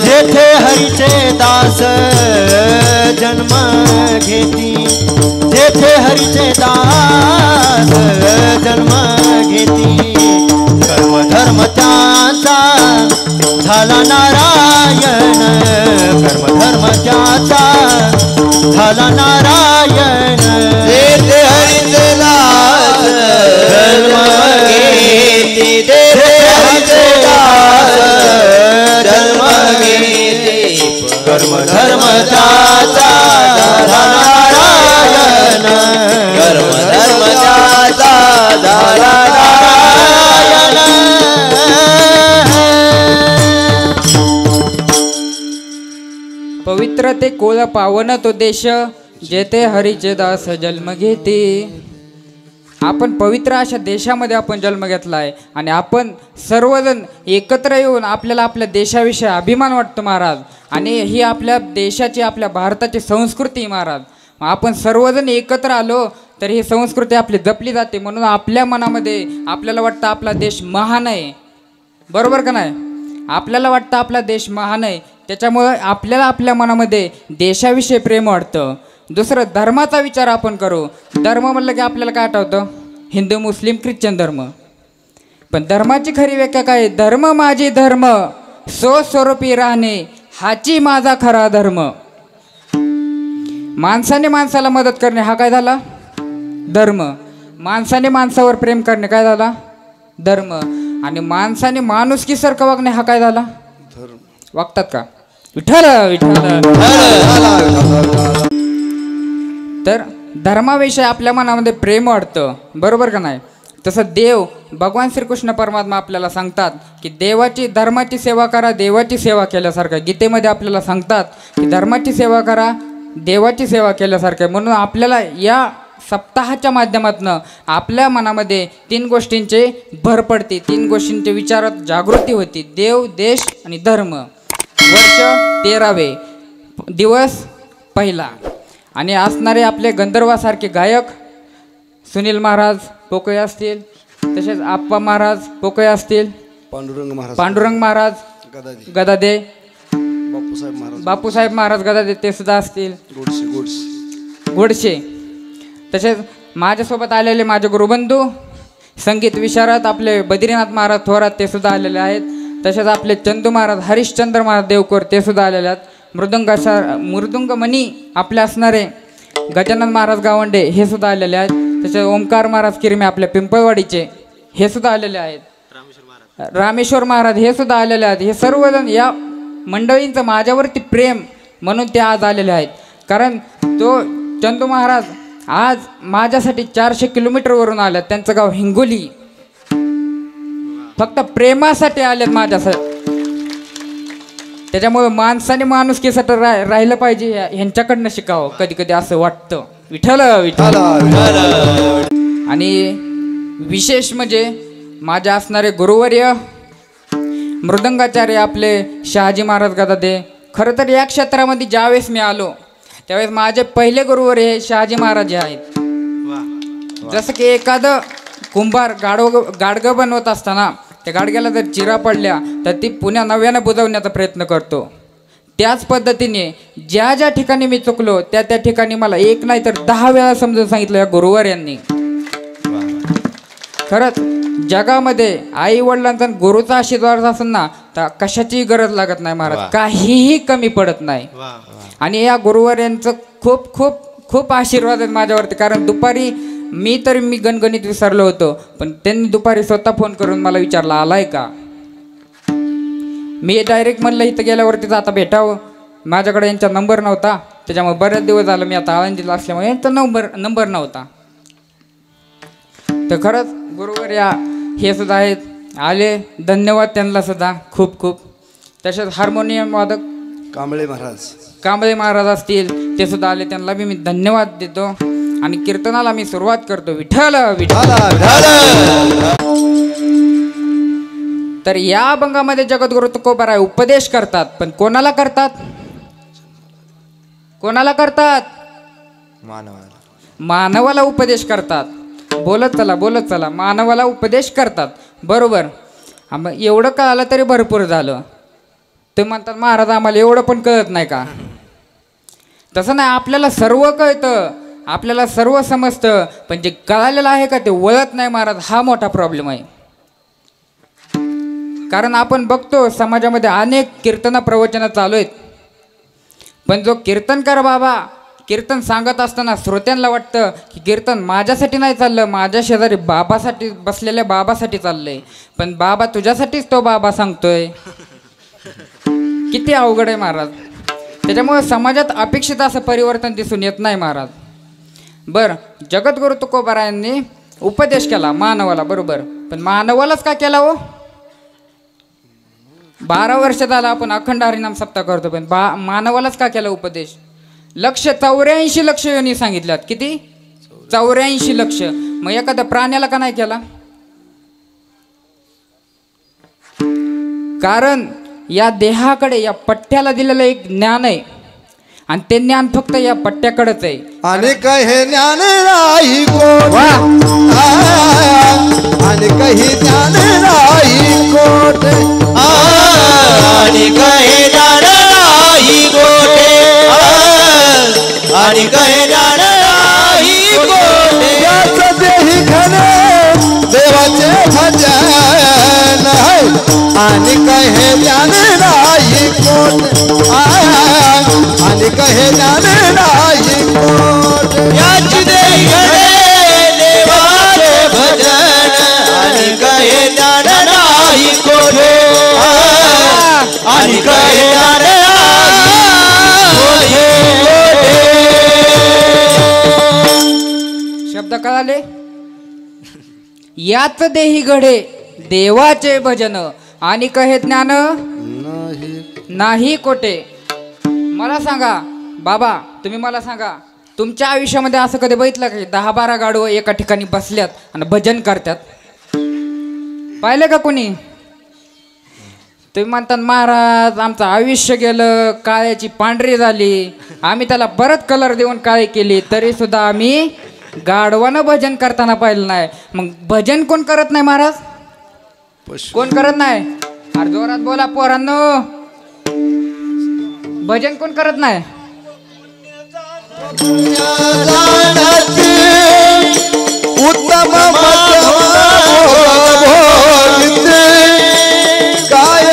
जेथे हरीचे दास जन्म घेती, जेथे हरीचे दास जन्म घेती. कर्म धर्म त्याचा झाला नारायण, कर्म धर्म त्याचा झाला नारायण. जेथे हरीचे दास जन्म घेती, जेथे हरीचे दास जन्म घेती. कर्म धर्म त्याचा झाला नारायण, कर्म धर्म त्याचा झाला नारायण. पवित्र ते कोळ पावन तो देश, जेथे हरीचे दास जन्म घेते. आपण पवित्र अशा देशामध्ये आपण जन्म घेतला आहे आणि आपण सर्वजण एकत्र येऊन आपल्याला आपल्या देशाविषयी अभिमान वाटतो महाराज. आणि ही आपल्या देशाची, आपल्या भारताची संस्कृती महाराज. आपण सर्वजण एकत्र आलो तर ही संस्कृती आपली जपली जाते. म्हणून आपल्या मनामध्ये आपल्याला वाटतं आपला देश महान आहे बरोबर का नाही? आपल्याला वाटतं आपला देश महान आहे त्याच्यामुळं आपल्याला आपल्या मनामध्ये देशाविषयी प्रेम वाटतं. दुसरं धर्माचा विचार आपण करू. धर्म म्हणलं की आपल्याला काय आठवतं? हिंदू, मुस्लिम, ख्रिश्चन धर्म. पण धर्माची खरी व्याख्या काय? धर्म माझी धर्म, स्वस्वरूपी राहणे हाची माझा खरा धर्म. माणसाने माणसाला मदत करणे हा काय झाला? धर्म. माणसाने माणसावर प्रेम करणे काय झाला? धर्म. आणि माणसाने माणुसकीसारखं वागणे हा काय झाला? वागतात का? विठ्ठल विठ्ठल. तर धर्माविषयी आपल्या मनामध्ये प्रेम वाढतं, बरोबर का नाही? तसं देव भगवान श्रीकृष्ण परमात्मा आपल्याला सांगतात की देवाची धर्माची सेवा करा, देवाची सेवा केल्यासारखं. गीतेमध्ये आपल्याला सांगतात की धर्माची सेवा करा, देवाची सेवा केल्यासारखं. म्हणून आपल्याला या सप्ताहाच्या माध्यमातून आपल्या मनामध्ये 3 गोष्टींचे भर पडते, 3 गोष्टींचे विचारात जागृती होती. देव, देश आणि धर्म. वर्ष 13वे, दिवस पहिला. आणि असणारे आपले गंधर्वासारखे गायक सुनील महाराज पोकळे असतील, तसेच आप्पा महाराज पोकळे असतील, पांडुरंग महाराज गदादे, बापूसाहेब महाराज गदादे ते सुद्धा असतील, गोडशे. तसेच माझ्यासोबत आलेले माझे गुरुबंधू संगीत विशारद आपले बद्रीनाथ महाराज थोरात ते सुद्धा आलेले आहेत. तसेच आपले चंदू महाराज हरिश्चंद्र महाराज देवकोर ते सुद्धा आलेले आहेत. मृदुंगमणी आपले असणारे गजानन महाराज गावंडे हे सुद्धा आलेले आहेत. तसेच ओंकार महाराज किरमे आपल्या पिंपळवाडीचे हे सुद्धा आलेले आहेत. रामेश्वर महाराज हे सुद्धा आलेले आहेत. हे सर्वजण या मंडळींचं माझ्यावरती प्रेम म्हणून ते आज आलेले आहेत. कारण तो चंदू महाराज आज माझ्यासाठी 400 किलोमीटरवरून आले. त्यांचं गाव हिंगोली. फक्त प्रेमासाठी आलेत माझ्यासाठी. त्याच्यामुळे माणसाने माणुसकीसाठी राहिलं पाहिजे. ह्यांच्याकडनं शिकावं कधी कधी असं वाटतं. विठ्ठल विठ्ठल. आणि विशेष म्हणजे माझे असणारे गुरुवर्य मृदंगाचार्य आपले शहाजी महाराज गदादे. खरं तर या क्षेत्रामध्ये ज्यावेळेस मी आलो त्यावेळेस माझे पहिले गुरुवर्य हे शहाजी महाराज हे आहेत. जसं की एखादं कुंभार गाडगं बनवत असताना त्या गाडग्याला जर चिरा पडल्या तर ती पुन्हा नव्यानं बुजवण्याचा प्रयत्न करतो. त्याच पद्धतीने ज्या ज्या ठिकाणी मी चुकलो त्या त्या ठिकाणी मला 1 नाही तर 10 वेळा समजून सांगितलं या गुरुवर्यांनी. खरंच जगामध्ये आई वडिलांचा गुरुचा आशीर्वाद असेल ना तर कशाचीही गरज लागत नाही महाराज, काहीही कमी पडत नाही. आणि या गुरुवर्यांचं खूप खूप खूप आशीर्वाद आहेत माझ्यावरती. कारण दुपारी मी गणगणित विसरलो होतो, पण त्यांनी दुपारी स्वतः फोन करून मला विचारला आलाय का. मी डायरेक्ट म्हणलं इथं गेल्यावरतीच आता भेटावं. माझ्याकडे यांचा नंबर नव्हता, त्याच्यामुळे बरेच दिवस झालं मी आता आळंदीला असल्यामुळे यांचा नंबर नव्हता. तर खरंच गुरुवर्या हे सुद्धा आहेत आले, धन्यवाद त्यांना सुद्धा खूप खूप. तसेच हार्मोनियम वादक कांबळे महाराज असतील ते सुद्धा आले, त्यांना बी मी धन्यवाद देतो. आणि कीर्तनाला मी सुरुवात करतो. विठ्ठल विठ्ठल. तर या अभंगामध्ये जगद्गुरु तुकोबाराय उपदेश करतात, पण कोणाला करतात? कोणाला करतात? मानवाला उपदेश करतात. बोलत चला मानवाला उपदेश करतात. बरोबर. एवढं कळालं तरी भरपूर झालं. ते म्हणतात महाराज आम्हाला एवढं पण कळत नाही का? तसं नाही, आपल्याला सर्व कळतं, आपल्याला सर्व समजतं, पण जे कळालेलं आहे का ते वळत नाही महाराज. हा मोठा प्रॉब्लेम आहे. कारण आपण बघतो समाजामध्ये अनेक कीर्तन प्रवचनं चालू आहेत, पण जो कीर्तनकार बाबा कीर्तन सांगत असताना श्रोत्यांना वाटतं की कीर्तन माझ्यासाठी नाही चाललं, माझ्या शेजारी बाबासाठी बसलेल्या बाबासाठी चाललंय. पण बाबा तुझ्यासाठीच तो बाबा सांगतोय. किती अवघड आहे महाराज. त्याच्यामुळे समाजात अपेक्षित असं परिवर्तन दिसून येत नाही महाराज. बरं, जगद्गुरु तुकोबारायांनी उपदेश केला मानवाला, बरोबर. पण मानवालाच का केला हो? 12 वर्ष झाला आपण अखंड हरिनाम सप्ताह करतो, पण मानवालाच का केला उपदेश? 84 लक्ष योनी सांगितल्यात. किती? 84 लक्ष. मग एखाद्या प्राण्याला का नाही केला? कारण या देहाकडे, या पट्ट्याला दिलेलं एक ज्ञान आहे, आणि ते ज्ञान फक्त या पट्ट्याकडेच आहे. आणि काही ज्ञान नाही कोट, आणि काही ज्ञान नाही कोट, आणि काही ज्ञान आणि कहे ज्ञान नाही कोठे याच देही घडे देवाचे भजन आणि कहे ज्ञान नाही कोठे आणि कहे ज्ञान नाही कोठे याची देही घडे देवाचे भजन आणि कहे ज्ञान नाही कोठे आणि कहे ज्ञान शब्द कळाले? याच देही घडे देवाचे भजन आणि कहे ज्ञान नाही कोठे. मला सांगा बाबा, तुम्ही मला सांगा, तुमच्या आयुष्यामध्ये असं कधी बघितलं का 10-12 गाडो एका ठिकाणी बसल्यात आणि भजन करतात? पाहिलं का कोणी? तुम्ही म्हणतात महाराज आमचं आयुष्य गेलं, काळ्याची पांढरी झाली, आम्ही त्याला परत कलर देऊन काळी केली, तरी सुद्धा आम्ही गाढवानं भजन करताना पाहिलं नाही. मग भजन कोण करत नाही महाराज? कोण करत नाही? अरे जोरात बोला पोरांनो, भजन कोण करत नाही? उत्तम काय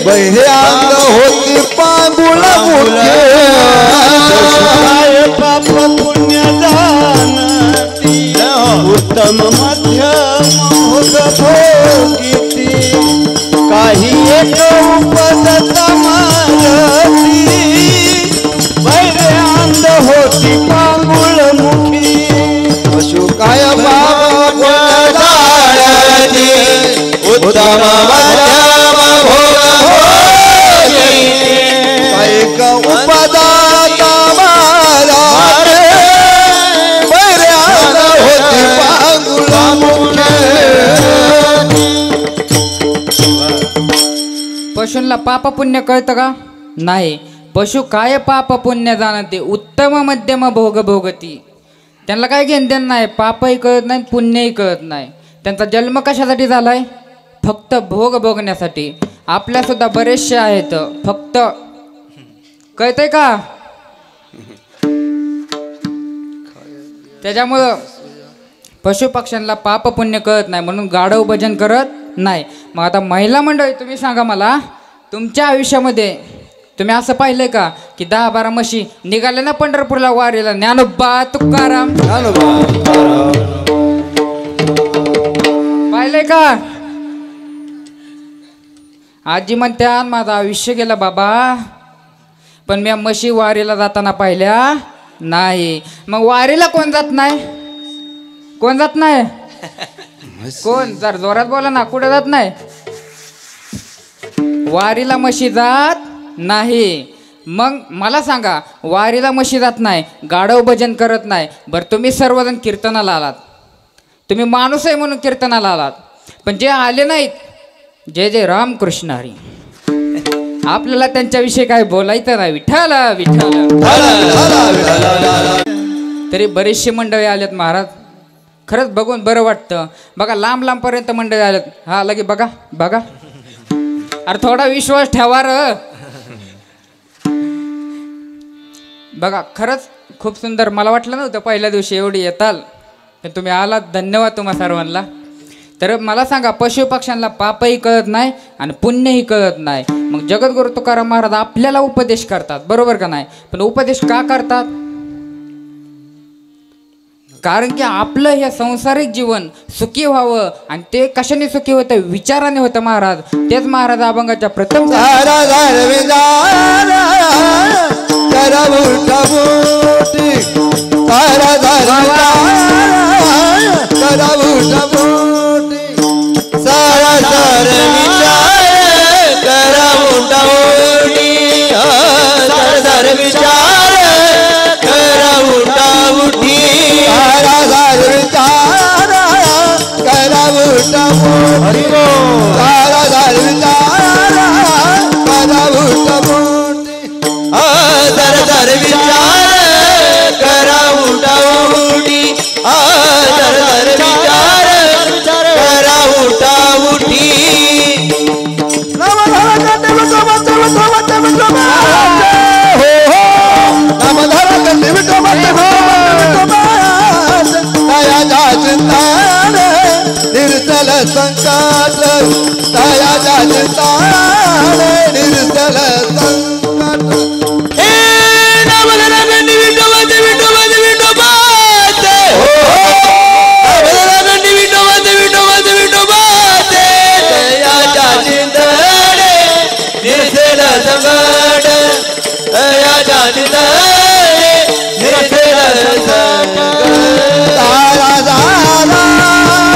बहिरे अंग होती पांगुळ मुखे पाप पुण्य जाणती उत्तम मध्यम भोगिती काही एक उपदता मारती वैरे अंध होती पांगुळ मुखी पशु काय बाबा उत्तम मध्यम भोगिती एक उपदाता मारे बहिरे अंग होती पांगुळ मुखे. पशूंना पाप पुण्य कळतं का? नाही. पशु काय पाप पुण्य जाणते उत्तम मध्यम भोग भोगती. त्यांना काय घेणदेण नाही, पापही कळत नाही, पुण्यही कळत नाही. त्यांचा जन्म कशासाठी झालाय? फक्त भोग भोगण्यासाठी. आपल्या सुद्धा बरेचसे आहेत, फक्त कळतंय का? त्याच्यामुळं पशु पक्ष्यांना पाप पुण्य कळत नाही, म्हणून गाढव भजन करत नाही. मग आता महिला मंडळी, तुम्ही सांगा मला, तुमच्या आयुष्यामध्ये तुम्ही असं पाहिलंय का की 10-12 म्हशी निघाले ना पंढरपूरला वारीला, ज्ञानोबा तुकाराम पाहिलंय का? आजी म्हणत्या माझं आयुष्य गेलं बाबा, पण मी म्हशी वारीला जाताना पाहिल्या नाही. मग वारीला कोण जात नाही? कोण जात नाही? कोण? जर जोरात बोला ना, कुठे जात नाही? वारीला म्हशी जात नाही. मग मला सांगा, वारीला म्हशी जात नाही, गाढव भजन करत नाही, बरं तुम्ही सर्वजण कीर्तनाला आलात, तुम्ही माणूस आहे म्हणून कीर्तनाला आलात, पण जे आले नाहीत, जय जय रामकृष्ण हरी, आपल्याला त्यांच्याविषयी काय बोलायचं नाही. विठ्ठल विठ्ठल. तरी बरेचसे मंडळी आलेत महाराज, खरंच बघून बरं वाटतं. बघा लांब लांबपर्यंत मंडळी आलेत. हा लगे बघा बघा, अरे थोडा विश्वास ठेवा र. बघा खरंच खूप सुंदर. मला वाटलं नव्हतं पहिल्या दिवशी एवढी येताल, पण तुम्ही आलात, धन्यवाद तुम्हा सर्वांना. तर मला सांगा, पशु पक्ष्यांना पापही कळत नाही आणि पुण्यही कळत नाही. मग जगद्गुरु तुकाराम महाराज आपल्याला उपदेश करतात, बरोबर का नाही? पण उपदेश का करतात? कारण की आपलं हे सांसारिक जीवन सुखी व्हावं, आणि ते कशाने सुखी होतं? विचाराने होतं महाराज. तेच महाराज अभंगाच्या प्रथम तारा तारा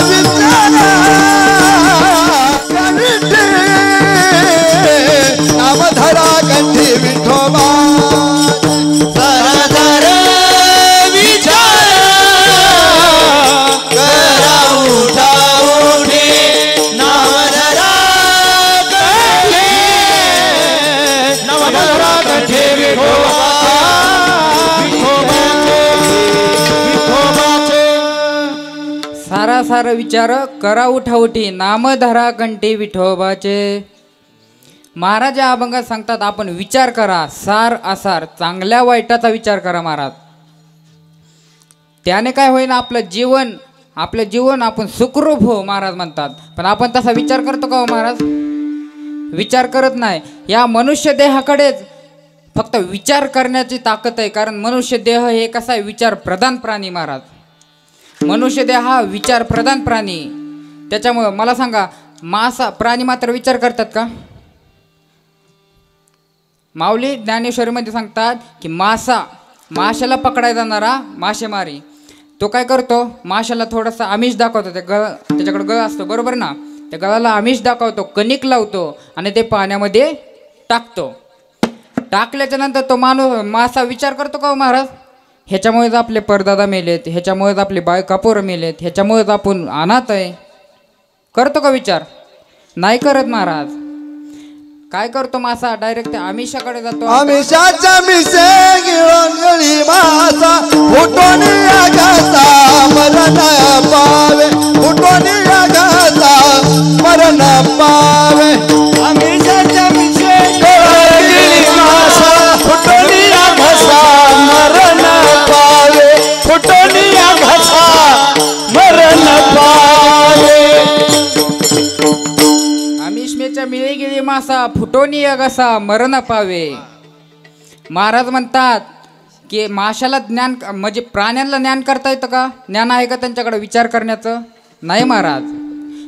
विचारा विठे नामधरा कंठी विठोबा सरदार विचार करा उठाउनी नामधरा कंठी विठोबा सारा सारा विचार करा उठाउठी नामधरा कंठी विठोबाचे. महाराज या अभंगात सांगतात आपण विचार करा, सार आसार चांगल्या वाईटाचा विचार करा महाराज. त्याने काय होईन आपलं जीवन आपण सुखरूप हो महाराज म्हणतात. पण आपण तसा विचार करतो का हो महाराज? विचार करत नाही. या मनुष्य देहाकडेच फक्त विचार करण्याची ताकद आहे. कारण मनुष्य देह हे कसा आहे, विचार प्रधान प्राणी महाराज. मनुष्य देह हा विचार प्रधान प्राणी. त्याच्यामुळं मला सांगा, मासा प्राणी मात्र विचार करतात का? माऊली ज्ञानेश्वरीमध्ये सांगतात की माशाला पकडायला जाणारा मासेमारी तो काय करतो, माशाला थोडंसं आमिष दाखवतो. त्याच्याकडे गळ असतो बरोबर ना, त्या गळाला आमिष दाखवतो, कणिक लावतो आणि ते पाण्यामध्ये टाकतो. टाकल्याच्या नंतर तो मासा विचार करतो का महाराज? ह्याच्यामुळेच आपले परदादा मेलेत, ह्याच्यामुळेच आपले बायका पोरं मेलेत, ह्याच्यामुळेच आपण अनाथ आहे. करतो का विचार? नाही करत महाराज. काय करतो मासा? डायरेक्ट त्या आमिषाकडे जातो. आमिषाच्या मिसे गिळून गळी मासा फुटून आघाता मरण पावे, फुटून आघाता मरण पावे. आमिषाच्या मिसे गिळून मासा फुटून आघाता मरण पावे, फुटून आघाता मरण पावे. आमिषमेच्या मिळे गेली मासा फुटोनी अगसा मरण पावे. महाराज म्हणतात की माशाला ज्ञान म्हणजे प्राण्यांना ज्ञान करता येतं का? ज्ञान आहे का त्यांच्याकडे विचार करण्याचं? नाही महाराज,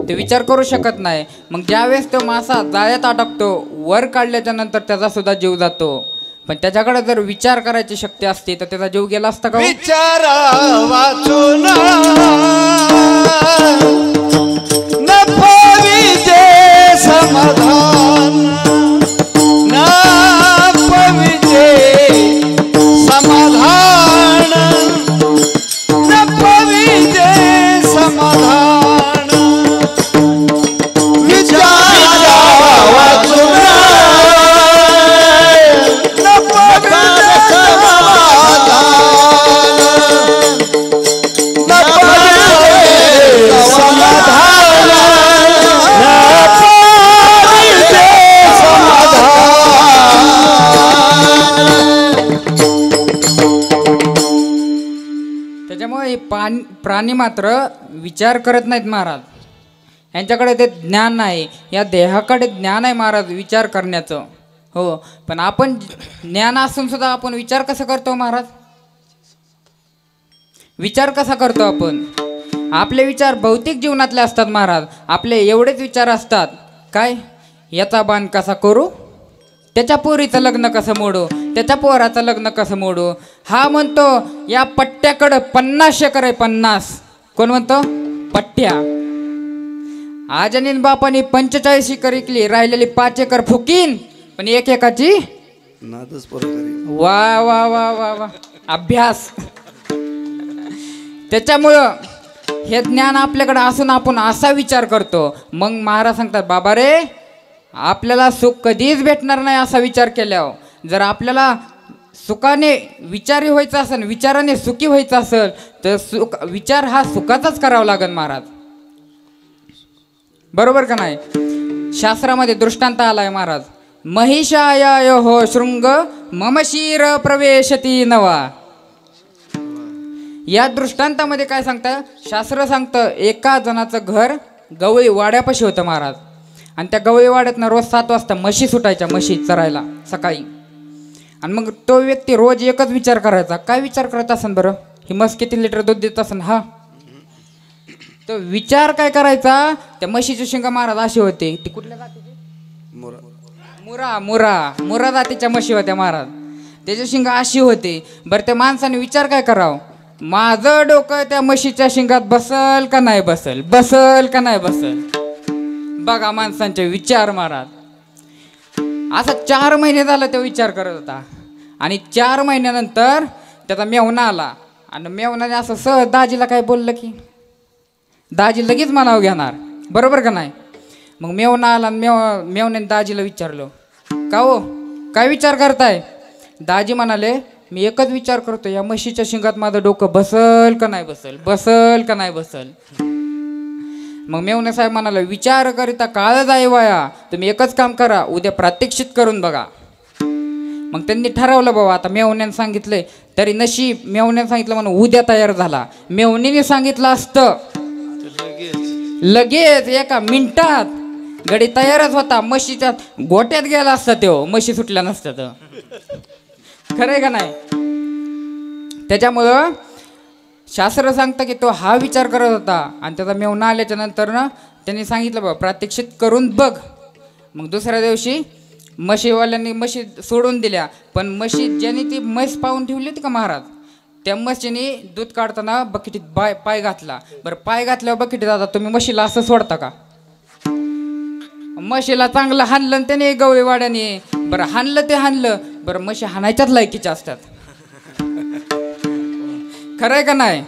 ते विचार करू शकत नाही. मग ज्यावेळेस तो मासा जाळ्यात अटकतो, वर काढल्याच्या नंतर त्याचा सुद्धा जीव जातो. पण त्याच्याकडे जर विचार करायची शक्ती असती तर त्याचा जीव गेला असता का? विचार वाचून समाधान ना पविजे समाधान, ना पविजे समाधान. विचार वाचून ना पविजे समाधान, ना पविजे समाधान, त्याच्यामुळे हे प्राणी मात्र विचार करत नाहीत महाराज. यांच्याकडे ते ज्ञान नाही, या देहाकडे ज्ञान आहे महाराज विचार करण्याचं. हो, पण आपण ज्ञान असून सुद्धा आपण विचार कसा करतो महाराज? विचार कसा करतो आपण? आपले विचार भौतिक जीवनातले असतात महाराज. आपले एवढेच विचार असतात, काय याचा बाण कसा करू, त्याच्या पोरीचं लग्न कसं मोडू, त्याच्या पोराचं लग्न कसं मोडू. हा म्हणतो या पट्ट्याकडं 50 एकर आहे, 50. कोण म्हणतो? पट्ट्या. आजनीन बापानी 45 एकर इकली, राहिलेली 5 एकर फुकीन, पण एक एकाची नादच परत. वा वा वा वा वा अभ्यास. त्याच्यामुळं हे ज्ञान आपल्याकडे असून आपण असा विचार करतो. मग महाराज सांगतात, बाबा रे आपल्याला सुख कधीच भेटणार नाही असा विचार केल्यावर. जर आपल्याला सुखाने विचारी व्हायचं असेल, विचाराने सुखी व्हायचं असेल तर विचार हा सुखाचाच करावा लागेल महाराज. बरोबर का नाही? शास्त्रामध्ये दृष्टांत आलाय महाराज, महिषाय हो शृंग मम शिर प्रवेशती नवा. या दृष्टांतामध्ये काय सांगतं शास्त्र? सांगतं एका जणाचं घर गवळी वाड्यापाशी होतं महाराज. आणि त्या गवळी वाड्यातनं रोज 7 वाजता म्हशी सुटायच्या, म्हशी चरायला सकाळी. आणि मग तो व्यक्ती रोज एकच विचार करायचा. काय विचार करत असेल बरं? ही म्हस किती लिटर दूध देत असेल? हा, तो विचार काय करायचा? त्या म्हशीची शिंग महाराज अशी होते, ती कुठल्या जातीची? मुरा जातीच्या म्हशी होत्या महाराज. त्याचे शिंग अशी होते. बरं त्या माणसाने विचार काय करावं, माझं डोकं त्या म्हशीच्या शिंगात बसल का नाही बसल, बसल का नाही बसल. बघा माणसांचे विचार महाराज. असा 4 महिने झाला तो विचार करत होता. आणि 4 महिन्यानंतर त्याचा मेवणा आला. आणि मेवणाने असं सहज दाजीला काय बोललं की दाजी लगेच मनावर घेणार, बरोबर का नाही. मग मेवणा आला. मेवण्याने दाजीला विचारलं, का हो काय विचार करताय. दाजी म्हणाले, मी एकच विचार करतो, या म्हशीच्या शिंगात माझं डोकं बसल का नाही बसल, बसल का नाही बसल. मग मेवणे साहेब म्हणाले, विचार करिता काळ जाई वाया, तुम्ही एकच काम करा, उद्या प्रात्यक्षिक करून बघा. मग त्यांनी ठरवलं बाबा आता मेवण्याने सांगितलंय तरी नशीब मेवण्याने सांगितलं म्हणून उद्या तयार झाला. मेवणीने सांगितलं असतं लगेच एका मिनिटात गडी तयारच होता. म्हशीच्या गोट्यात गेला असता तो, म्हशी सुटल्या नसत्या तर. खरंय का नाही. त्याच्यामुळं शास्त्र सांगतं की तो हा विचार करत होता. आणि त्याचा मेवणा आल्याच्या नंतर ना त्यांनी सांगितलं बाबा प्रात्यक्षिक करून बघ. मग दुसऱ्या दिवशी म्हशीवाल्यांनी म्हशी सोडून दिल्या. पण म्हशी ज्यांनी ती म्हैस पाहून ठेवली होती का महाराज, त्या म्हशीने दूध काढताना बकेटीत पाय घातला. बरं पाय घातल्यावर बकेटीत आता तुम्ही म्हशीला असं सोडता का. म्हशीला चांगलं हाणलं त्याने गवळीवाड्याने. बरं हाणलं ते हाणलं. बरं म्हशी हाणायच्याच लायकीच्या असतात. खरंय का नाही.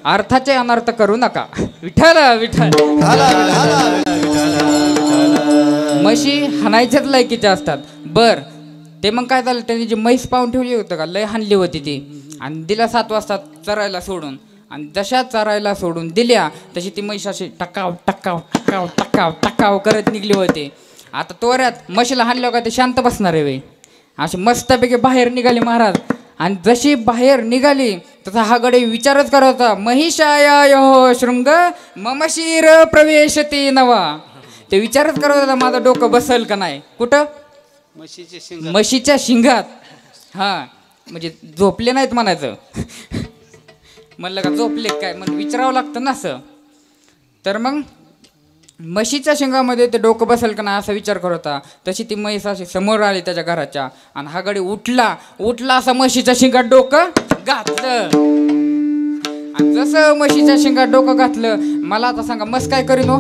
अर्थाचे अनर्थ करू नका. विठ्ठल विठ्ठल. म्हशी हाणायच्याच लायकीच्या असतात. बर ते मग काय झालं, त्यांनी जी म्हैस पाहून ठेवली होती का लय हाणली होती ती. आणि दिला 7 वाजता चरायला सोडून. आणि जशा चरायला सोडून दिल्या तशी ती म्हैस अशी टकाव टकाव टकाव टकाव टकाव करत निघली होती. आता तोऱ्यात म्हशीला हाणल्यावर का ते शांत बसणार आहे वे. अशी मस्तपैकी बाहेर निघाली महाराज. आणि जशी बाहेर निघाली तसा हा गडे विचारच करत होता, महिषाया यो शृंग मम शिर प्रवेशती नवा. ते विचारच करत होता माझं डोकं बसल का नाही. कुठं म्हशीच्या शिंगात. हा म्हणजे झोपले नाहीत म्हणायचं. म्हणलं का झोपले काय म्हणून विचारावं लागतं ना असं. तर मग म्हशीच्या शिंगामध्ये ते डोकं बसेल का नाही असा विचार करत होता. तशी ती म्हैस अशी समोर आली त्याच्या घराच्या. आणि हा गडी उठला असा म्हशीच्या शिंगात डोकं घातलं. आणि जसं म्हशीच्या शिंगात डोकं घातलं, मला आता सांगा म्हस काय करीन हो.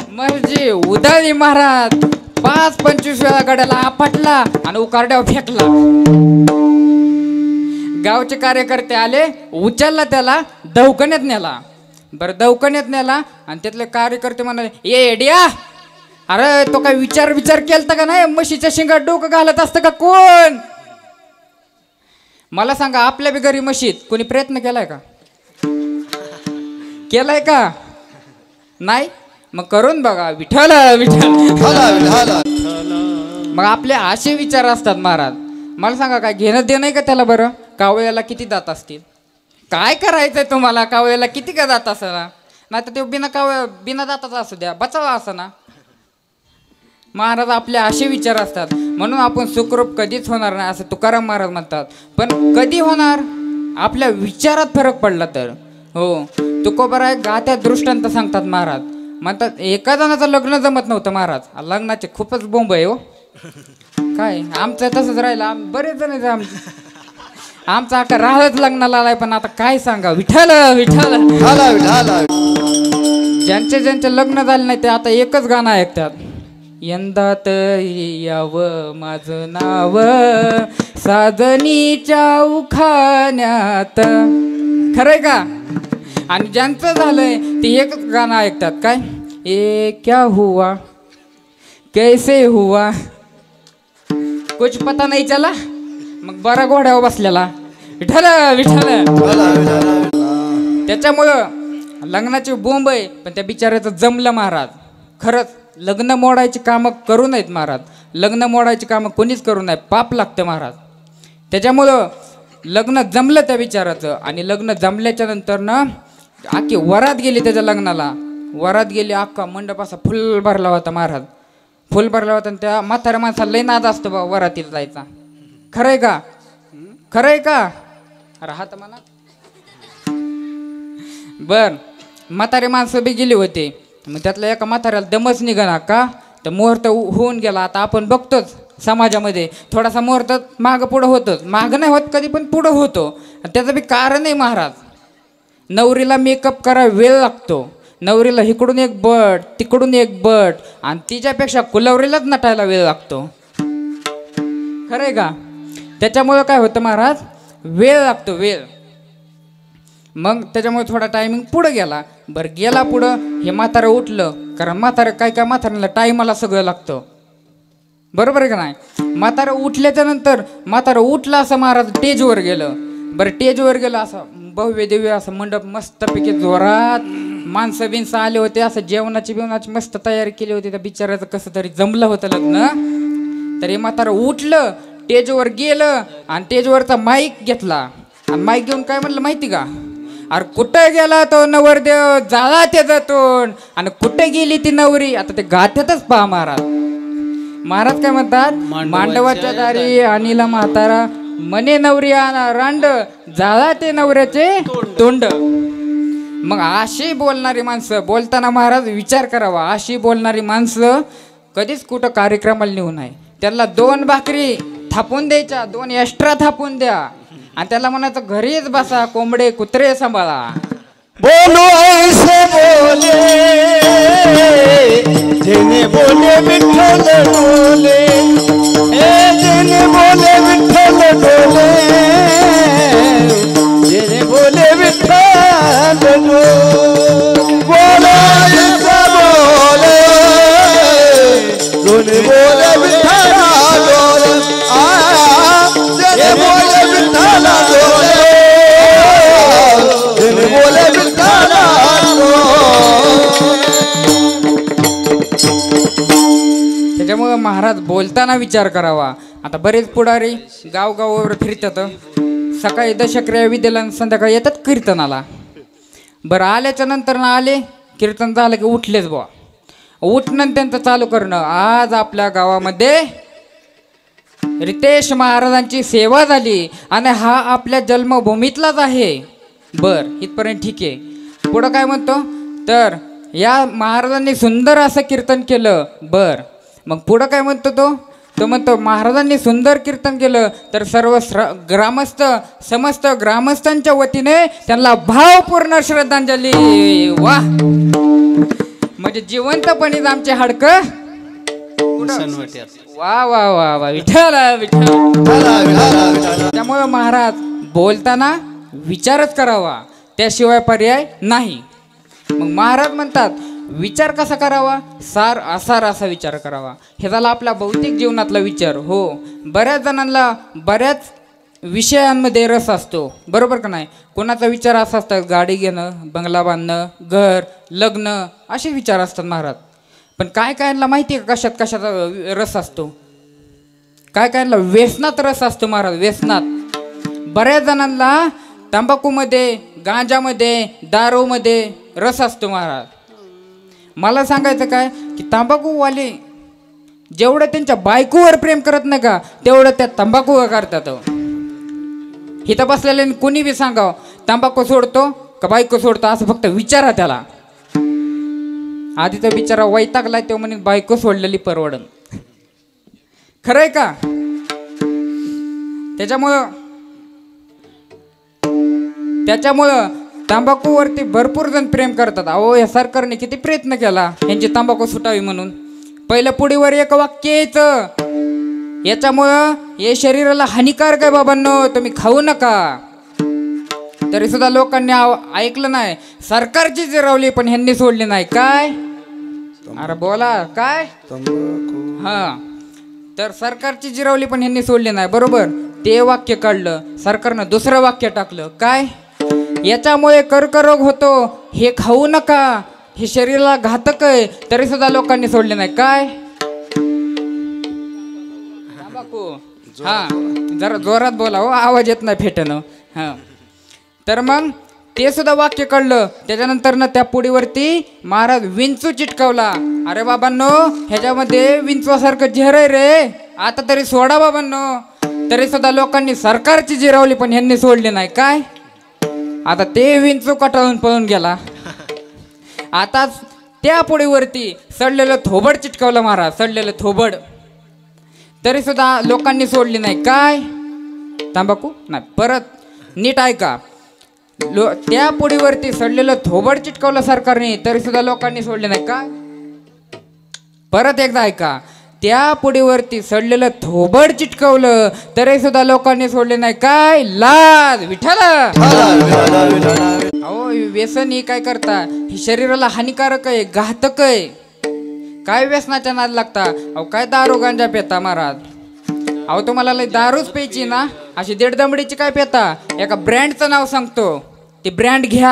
म्हशी उदाळी महाराज. 5-25 वेळा गड्याला आपटला आणि उकारड्यावर फेकला. गावचे कार्यकर्ते आले, उचलला त्याला दवाखान्यात नेला. बरं दवाखान्यात नेला आणि त्यातले कार्यकर्ते म्हणाले, ये एडिया, अरे तो काय विचार केलता का नाही, म्हशीच्या शिंगात डोकं घालत असतं का कोण. मला सांगा आपल्या बी घरी म्हशीत कोणी प्रयत्न केलाय का, केलाय का नाही. मग करून बघा. विठ्ठल विठ्ठल. मग आपले असे विचार असतात महाराज. मला सांगा काय घेणं देणं का त्याला. बरं कावळ्याला किती दात असतील, काय करायचंय तुम्हाला. कावळ्याला किती का दात असणार, नाही तर ते बिना दाताचा असू द्या, बचावा असं ना. महाराज आपले असे विचार असतात. म्हणून आपण सुखरूप कधीच होणार नाही असं तुकाराम महाराज म्हणतात. पण कधी होणार, आपल्या विचारात फरक पडला तर. हो तुकोबराय गात्या दृष्टांत सांगतात महाराज. म्हणतात एका जणाचं लग्न जमत नव्हतं महाराज. लग्नाचे खूपच बोंब आहे हो. काय आमचं तसंच राहिलं. बरेच जण आमचा आका राहत लग्नाला आलाय. पण आता काय सांगा. विठ्ठल विठ्ठल. ज्यांचे लग्न झाले नाही ते आता एकच गाणं ऐकतात. यंदा तरी यावं माझं नाव साजनीच्या उखाण्यात. खरंय का. आणि ज्यांचं झालंय ते एकच गाणं ऐकतात. काय ए क्या हुआ कैसे हुआ कुछ पता नाही चला. मग बरा घोड्यावर बसलेला. विठ्ठल विठ्ठल. त्याच्यामुळं लग्नाची बोंब आहे. पण त्या बिचाऱ्याचं जमलं महाराज. खरंच लग्न मोडायची कामं करू नयेत महाराज. लग्न मोडायची कामं कोणीच करू नये, पाप लागतं महाराज. त्याच्यामुळं लग्न जमलं त्या बिचाराचं. आणि लग्न जमल्याच्या नंतर ना आखी वरात गेली त्याच्या लग्नाला. वरात गेली, अख्खा मंडप असा फुल भरला होता महाराज. फुल भरला होता. आणि त्या म्हाताऱ्या माणसाला लई नाद असतो बा वरातीला जायचा. खरंय का, खरंय का. राहत म्हणा. बर म्हातारे माणसं बी गेली होते. मग त्यातल्या एका म्हाताऱ्याला दमच निघाला का तर मुहूर्त होऊन गेला. आता आपण बघतोच समाजामध्ये थोडासा मुहूर्त मागं पुढं होतंच, मागं नाही होत कधी पण पुढं होतो. त्याचं बी कारण आहे महाराज. नवरीला मेकअप करा वेळ लागतो, नवरीला इकडून एक बट तिकडून एक बट आणि तिच्यापेक्षा कुलवरीलाच नटायला वेळ लागतो. खरं आहे का? त्याच्यामुळं काय होतं महाराज, वेळ लागतो वेळ. मग त्याच्यामुळे थोडा टायमिंग पुढं गेला. बरं गेला पुढं, हे म्हातारं उठलं, कारण म्हातारं काय काय म्हाताऱ्याला टायमाला सगळं लागतं, बरोबर आहे का नाही? म्हातारं उठल्याच्या नंतर म्हातारं उठलं असं महाराज टेजवर गेलं. बरं टेजवर गेलं, असं भव्य दिव्य असं मंडप मस्तपैकी जोरात, माणसं बिनसं आले होते, असं जेवणाची मस्त तयारी केली होती. त्या बिचाराचं कसं तरी जमलं होतं लग्न. तरी म्हातारं उठलं, टेजवर गेलं आणि टेजवरचा माईक घेतला आणि माईक घेऊन काय म्हणलं माहिती का? अरे कुठं गेला तो नवरदेव, जाळा त्याचा तोंड, आणि कुठे गेली ती नवरी, आता ते गाठ्यातच पहा महाराज. महाराज काय म्हणतात, मांडवाच्या दारी आणीला म्हातारा, मने नवरी आणा रांड, जाळा ते नवऱ्याचे तोंड. मग अशी बोलणारी माणसं बोलताना महाराज विचार करावा, अशी बोलणारी माणसं कधीच कुठं कार्यक्रमाला नेऊ नये. त्याला 2 भाकरी थापून द्यायच्या, 2 एक्स्ट्रा थापून द्या आणि त्याला म्हणायचं घरीच बसा, कोंबडे कुत्रे सांभाळा. बोलो ऐसे बोले जिने बोले विठ्ठल डोले, जिने बोले विठ्ठल डोले, जिने बोले विठ्ठल डोले. बोलो ऐसे बोले जिने बोले विठ्ठल डोले, जिने बोले विठ्ठल डोले, जिने बोले विठ्ठल डोले. त्याच्यामुळं महाराज बोलताना विचार करावा. आता बरेच पुढारी गावगावावर फिरतात, सकाळी दशक्रिया विद्याला संध्याकाळी येतात कीर्तनाला. बरं आल्याच्या नंतर ना आले, कीर्तन झालं की उठलेच बुवा, उठणं त्यांचं चालू करणं. आज आपल्या गावामध्ये रितेश महाराजांची सेवा झाली आणि हा आपल्या जन्मभूमीतलाच आहे. बर इथपर्यंत ठीक आहे. पुढं काय म्हणतो, तर या महाराजांनी सुंदर असं कीर्तन केलं. बर मग पुढं काय म्हणतो तो म्हणतो महाराजांनी सुंदर कीर्तन केलं तर सर्व ग्रामस्थ समस्त ग्रामस्थांच्या वतीने त्यांना भावपूर्ण श्रद्धांजली. वा, म्हणजे जिवंतपणीच आमचे हाडकं. वा वा वा वा, विठ्ठल विठ्ठल. त्यामुळे महाराज बोलताना विचारच करावा, त्याशिवाय पर्याय नाही. मग महाराज म्हणतात विचार कसा करावा, सार असार असा विचार करावा. हे झाला आपल्या भौतिक जीवनातला विचार. हो, बऱ्याच जणांना बऱ्याच विषयांमध्ये रस असतो, बरोबर का नाही? कोणाचा विचार असा असतात गाडी घेणं, बंगला बांधणं, घर, लग्न, असे विचार असतात महाराज. पण काय कायला माहिती आहे का कशात कशाचा रस असतो? काय कायला व्यसनात रस असतो महाराज, व्यसनात. बऱ्याच जणांना तंबाखूमध्ये, गांजामध्ये, दारूमध्ये रस असतो महाराज. मला सांगायचं काय की तंबाखूवाले जेवढं त्यांच्या बायकोवर प्रेम करत नाही का, तेवढं त्या तंबाखू करतात. इथं बसलेले कोणी बी सांगावं तंबाखू सोडतो का बायको सोडतो, असं फक्त विचारा त्याला. आधी तर बिचारा वैतागलाय, तो म्हणे बायको सोडलेली परवडन. खरंय का? त्याच्यामुळं तंबाखूवरती भरपूर जण प्रेम करतात. अहो या सरकारने किती प्रयत्न केला यांची तंबाखू सुटावी म्हणून. पहिलं पुढीवर एक वाक्य यायचं, याच्यामुळं हे शरीराला हानिकारक आहे बाबांनो, तुम्ही खाऊ नका. तरी सुद्धा लोकांनी ऐकलं नाही. सरकारची जिरवली पण ह्यांनी सोडली नाही. काय? अरे बोला काय? हा, तर सरकारची जिरवली पण ह्यांनी सोडली नाही, बरोबर. ते वाक्य काढलं, सरकारनं दुसरं वाक्य टाकलं. काय? याच्यामुळे कर्करोग होतो, हे खाऊ नका, हे शरीराला घातक आहे, तरी सुद्धा लोकांनी सोडले नाही. काय? तंबाखू. हा, जरा जोरात बोला हो, आवाज येत नाही फेटणं. हा, तर मग ते सुद्धा वाक्य कळलं. त्याच्यानंतर ना त्या पुढीवरती महाराज विंचू चिटकावला. अरे बाबांनो, ह्याच्यामध्ये विंचवासारखं झेर आहे रे, आता तरी सोडा बाबांनो. तरी सुद्धा लोकांनी सरकारची जिरवली पण ह्यांनी सोडली नाही. काय? आता ते विंचू कटाळून पळून गेला. आता त्या पुढीवरती सडलेलं थोबड चिटकावलं महाराज, सडलेलं थोबड. तरी सुद्धा लोकांनी सोडली नाही. काय? तंबाखू नाही. परत नीट ऐका, त्या पुडीवरती सडलेलं थोबड चिटकवलं सरकारने, तरी सुद्धा लोकांनी सोडले नाही. काय? परत एकदा ऐका, त्या पुडीवरती सडलेलं थोबड चिटकवलं तरी सुद्धा लोकांनी सोडले नाही. काय? लाज. विठ्ठल. अहो व्यसन ही काय करता, हे शरीराला हानिकारक आहे, घातक आहे. काय व्यसनाच्या नाद लागता? अहो काय दारू गांजा पेता महाराज? अहो तुम्हाला लय दारूच प्यायची ना, अशी दीड दमडीची काय पेता? एका ब्रँडचं नाव सांगतो, ती ब्रँड घ्या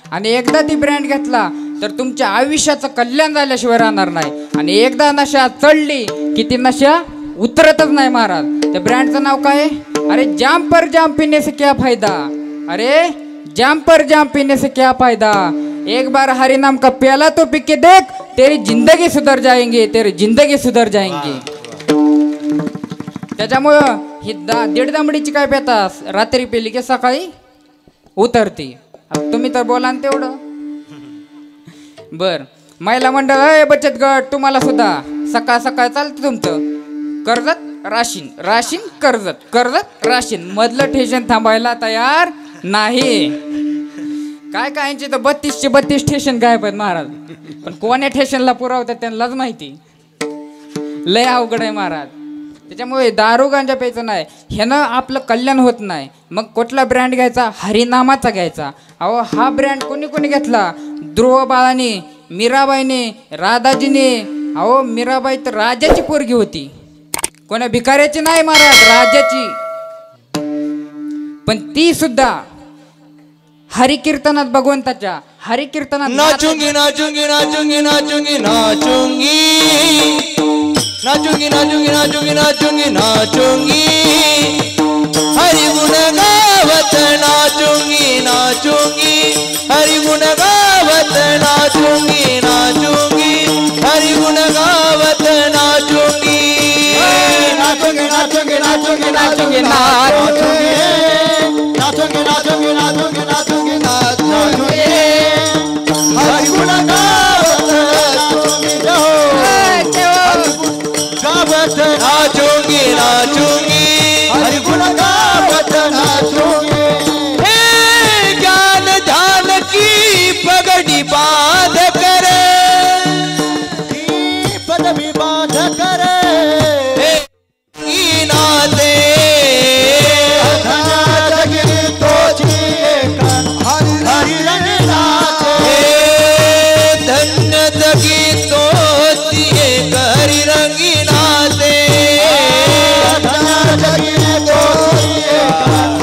आणि एकदा ती ब्रँड घेतला तर तुमच्या आयुष्याचं कल्याण झाल्याशिवाय राहणार नाही. आणि एकदा नशा चढली की ती नशा उतरतच नाही महाराज. त्या ब्रँडचं नाव काय? अरे जाम पर जाम पीने से क्या फायदा. अरे जाम पर जाम पीने से क्या फायदा. एक बार हरि नाम का प्याला तो पी के देख, तेरी जिंदगी सुधर जाएंगे, तेरी जिंदगी सुधर जाएंगे. त्याच्यामुळं ही दीड दमडीची काय पेता, रात्री पेली की सकाळी उतरती. तुम्ही तर बोला ना तेवढं. बर, महिला मंडळ बचत गट तुम्हाला सुद्धा सकाळ सकाळ चालतं तुमचं. कर्जत राशीन, राशीन कर्जत, कर्जत राशीन, मधलं स्टेशन थांबायला तयार नाही. काय कायचे तर 32चे 32 स्टेशन गायब आहेत महाराज. पण कोण्या स्टेशनला पुरवतात त्यांनाच माहिती. लय अवघड आहे महाराज. त्याच्यामुळे दारू गांजा प्यायचं नाही, ह्यानं आपलं कल्याण होत नाही. मग कुठला ब्रँड घ्यायचा? हरिनामाचा घ्यायचा. अहो हा ब्रँड कोणी कोणी घेतला? ध्रुव बाळाने, मीराबाईने, राधाजीने. अहो मीराबाई तर राजाची पोरगी होती, कोणा भिकाऱ्याची नाही महाराज, राजाची. पण ती सुद्धा हरिकीर्तनात, भगवंताच्या हरिकीर्तनात नाचूंगी नाचूंगी नाचूंगी नाचूंगी नाचूंगी नाचूंगी नाचूंगी नाचूंगी नाचूंगी नाचूंगी हरि गुण गावत नाचूंगी नाचूंगी हरि गुण गावत नाचूंगी नाचूंगी हरि गुण गावत नाचूंगी नाचूंगी नाचूंगी नाचूंगी नाचूंगी नाचूंगी नाचूंगी नाचूंगी नाचूंगी नाचूंगी नाचूंगी हरि गुण गावत नाचूंगी गावत नाचूंगी नाचूंगी हरि गुण गावत नाचूंगी. हे ज्ञान ध्यान की पगड़ी बांध करे, पगड़ी बांध करे नाते हरि रंग नाचे. धन्य जगी तो हरि रंगी नाचे. धन्य जगी तो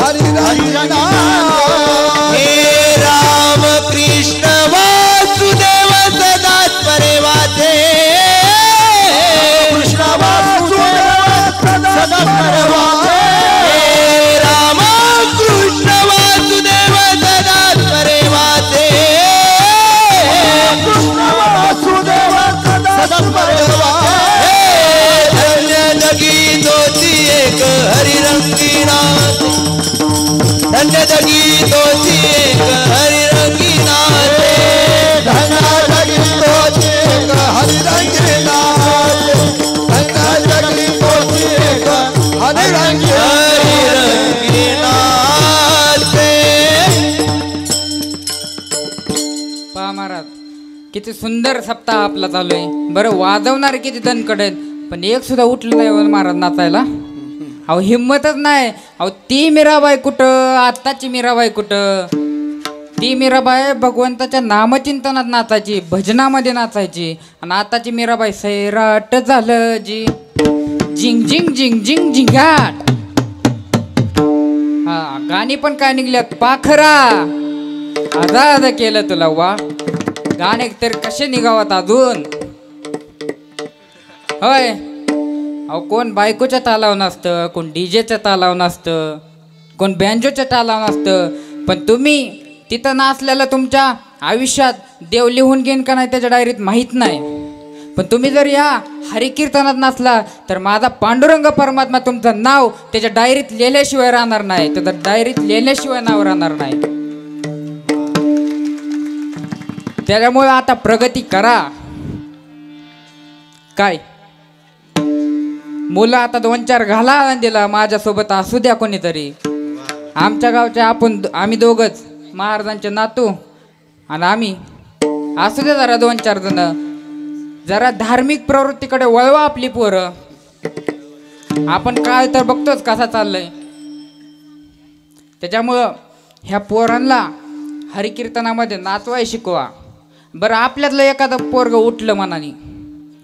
हरि रंग हे राम कृष्ण वासुदेव सदा परे वाचे. कृष्ण वासुदेव सदा परे वाचे. हे राम कृष्ण वासुदेव सदा परे वाचे. कृष्ण वासुदेव सदा परे वाचे. धन्य जगी दोषी एक हरि रंगी नाचे. धन्य जगी दोषी एक हरि रंगी नाचे. धन्य जगी दोषी एक हरि रंगी नाचे. धन्य जगी दोषी एक हरि रंगी नाचे. पहा महाराज, किती सुंदर सप्ताह आपला चालू आहे. बरं वाजवणारे किती दणकड आहेत, पण एक सुद्धा उठलं नाही महाराज नाचायला. अहो हिंमतच नाही. अहो ती मीराबाई कुठं, आत्ताची मीराबाई कुठं? ती मीराबाई भगवंताच्या नामचिंतनात नाचायची, भजनामध्ये नाचायची. आणि आताची मीराबाई सैराट झालं जी, झिंग झिंग झिंग झिंग झिंगाट. हा गाणी पण काय निघल्यात, पाखरा आजाद केलं तुला वा. गाणे तर कसे निघावात अजून, होय. अहो कोण बायकोच्या तालावर नसतं, कोण डीजेच्या तालावर नसतं, कोण बँजोच्या तालावर नसतं. पण तुम्ही तिथं नाचलेलं तुमच्या आयुष्यात देव लिहून घेईन का नाही त्याच्या डायरीत माहीत नाही. पण तुम्ही जर या हरिकीर्तनात नाचला तर माझा पांडुरंग परमात्मा तुमचं नाव त्याच्या डायरीत लिहिल्याशिवाय राहणार नाही, त्याच्या डायरीत लिहिल्याशिवाय नाव राहणार नाही. त्याच्यामुळे आता प्रगती करा. काय मुलं आता 2-4 घाला आनंदीला माझ्यासोबत असू द्या कोणीतरी. आमच्या गावच्या आम्ही दोघंच महाराजांचे नातू आणि आम्ही असू दे जरा 2-4 जण. जरा धार्मिक प्रवृत्तीकडे वळवा आपली पोरं. आपण काळ तर बघतोच कसा चाललंय. त्याच्यामुळं ह्या पोरांना हरिकीर्तनामध्ये नाचवाय शिकवा. बरं आपल्यातलं एखादं पोरग उठलं मनाने,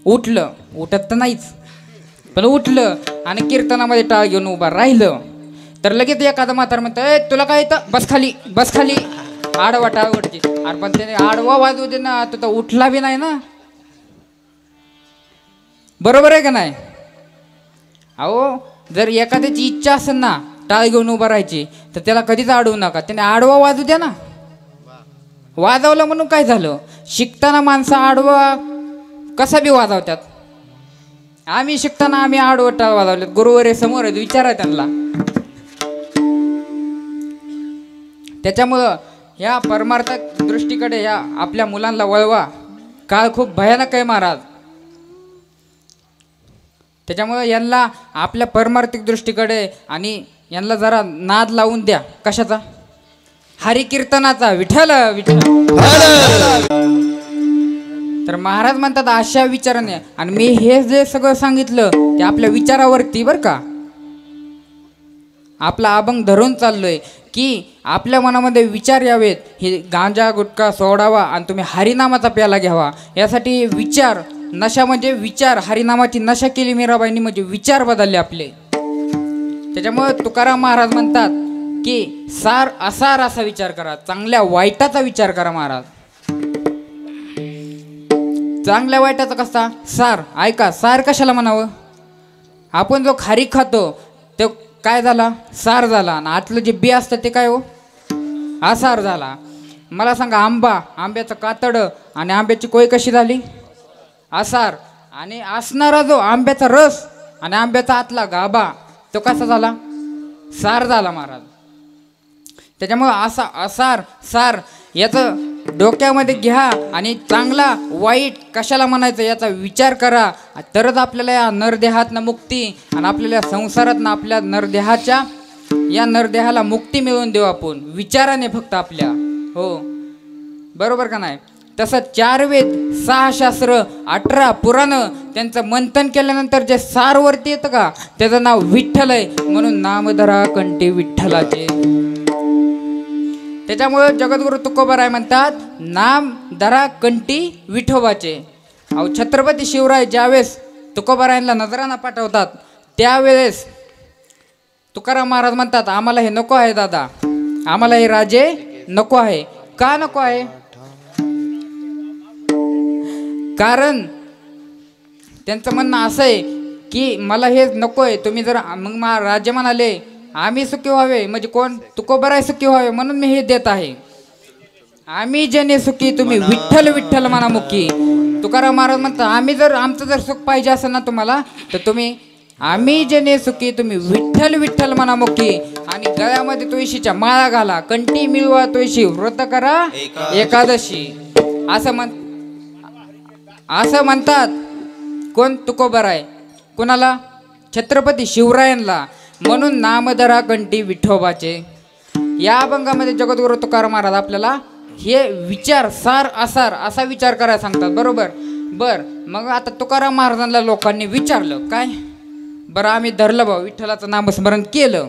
उठत तर नाहीच पण उठलं आणि कीर्तनामध्ये टाळ घेऊन उभा राहिलं तर लगेच एखादा म्हातार म्हणतं ए तुला काय येतं, बस खाली आडवा टाळ उठते. अरे पण त्याने आडवा वाजवू दे ना, तो तर उठला बी नाही ना. बरोबर आहे का नाही? अहो जर एखाद्याची इच्छा असेल ना टाळ घेऊन उभा राहायची तर त्याला कधीच अडवू नका. त्याने आडवा वाजू द्या ना. वाजवलं म्हणून काय झालं? शिकताना माणसं आडवा कसा बी वाजवतात. आम्ही शिकताना आम्ही आडवं टाळ वाजवलेत. गुरुवारी समोर आहेत, विचारा त्यांना. त्याच्यामुळं ह्या परमार्थक दृष्टीकडे ह्या आपल्या मुलांना वळवा. काळ खूप भयानक आहे महाराज. त्याच्यामुळं यांना आपल्या परमार्थिक दृष्टीकडे आणि यांना जरा नाद लावून द्या. कशाचा? हरिकीर्तनाचा. विठ्ठल विठ्ठल. तर महाराज म्हणतात अशा विचाराने. आणि मी हे जे सगळं सांगितलं ते आपल्या विचारावरती बरं का. आपला अभंग धरून चाललोय की आपल्या मनामध्ये विचार यावेत. हे गांजा गुटखा सोडावा आणि तुम्ही हरिनामाचा प्याला घ्यावा. यासाठी विचार, नशा म्हणजे विचार. हरिनामाची नशा केली मीराबाईंनी म्हणजे विचार बदलले आपले. त्याच्यामुळे तुकाराम महाराज म्हणतात की सार असार असा विचार करा, चांगल्या वाईटाचा विचार करा महाराज. चांगल्या वाईटाचा कसा? सार. ऐका, सार कशाला म्हणावं? आपण जो खारीक खातो तो काय झाला? सार झाला. आणि आतलं जे बी असतं ते काय हो? आसार झाला. मला सांगा, आंब्याचं कातडं आणि आंब्याची कोय कशी झाली? आसार. आणि असणारा जो आंब्याचा रस आणि आंब्याचा आतला गाभा तो कसा झाला? सार झाला महाराज. त्याच्यामुळं असा असार सार याचं डोक्यामध्ये घ्या आणि चांगला वाईट कशाला म्हणायचं याचा विचार करा. तरच आपल्याला या नरदेहातनं मुक्ती आणि आपल्याला संसारातनं आपल्या नरदेहाला मुक्ती मिळवून देऊ आपण विचाराने फक्त आपल्या. हो बरोबर का नाही? तसं 4 वेद 6 शास्त्र 18 पुराणं त्यांचं मंथन केल्यानंतर जे सारवरती येतं का त्याचं नाव विठ्ठल आहे. म्हणून नामधरा कंठी विठ्ठलाचे. त्याच्यामुळे जगद्गुरु तुकोबाराय म्हणतात नाम धरा कंठी विठोबाचे. अहो छत्रपती शिवराय ज्यावेळेस तुकोबारायांना नजराना पाठवतात त्यावेळेस तुकाराम महाराज म्हणतात आम्हाला हे नको आहे दादा, आम्हाला हे राजे नको आहे. का नको आहे? कारण त्यांचं म्हणणं असं आहे की मला हे नको आहे. तुम्ही जर मग राजे म्हणाले आम्ही सुखी व्हावे म्हणजे कोण? तुकोबाराय सुखी व्हावे म्हणून मी हे देत आहे. आम्ही जने सुखी तुम्ही विठ्ठल विठ्ठल म्हणा मुखी. तुकाराम महाराज म्हणतात आम्ही जर आमचं जर सुख पाहिजे असेल ना तुम्हाला तर तुम्ही आम्ही जने सुखी तुम्ही विठ्ठल विठ्ठल म्हणा मुखी. आणि गळ्यामध्ये तुळशीच्या माळा घाला, कंठी मिळवा तुळशी, व्रत करा एकादशी. असं म्हणतात कोण? तुकोबाराय. कोणाला? छत्रपती शिवरायांना. म्हणून नामधरा कंठी विठोबाचे. या अभंगामध्ये जगद्गुरु तुकाराम महाराज आपल्याला हे विचार सार असार असा विचार करायला सांगतात. बरोबर. मग आता तुकाराम महाराजांना लोकांनी विचारलं काय? बरं आम्ही धरलं भाऊ विठ्ठलाचं नामस्मरण केलं,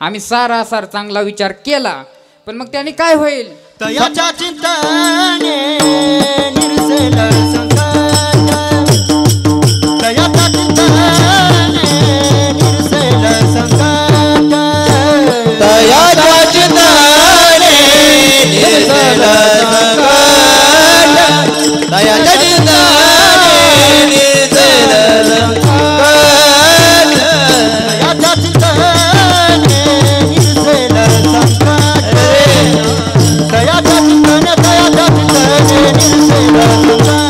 आम्ही सार असार चांगला विचार केला, पण मग त्याने काय होईल? तयाच्या चिंतने निरसेल संकट, तयाच्या चिंतने निरसेल संकट, तयाच्या चिंतने निरसेल संकट, तयाच्या चिंतने निरसेल संकट, तयाच्या चिंतने निरसेल संकट, तयाच्या चिंतने निरसेल संकट,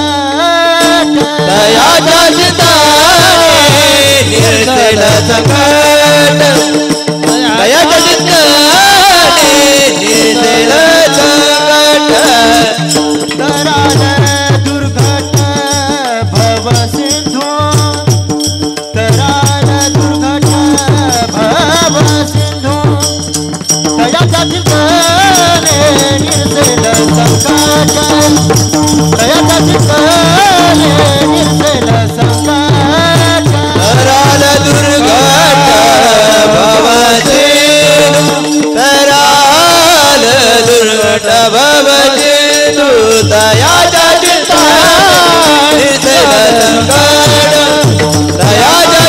तयाच्या चिंतने निरसेल संकट, तयाच्या चिंतने निरसेल संकट, तराल दुर्घट भव सिंधू, तराल दयाचा चिंतने निर्सेल संकट तराल दुर्घट भवचे तराल दुर्घट भवचे तू दयाचा चिंतने निर्सेल संकट दयाचा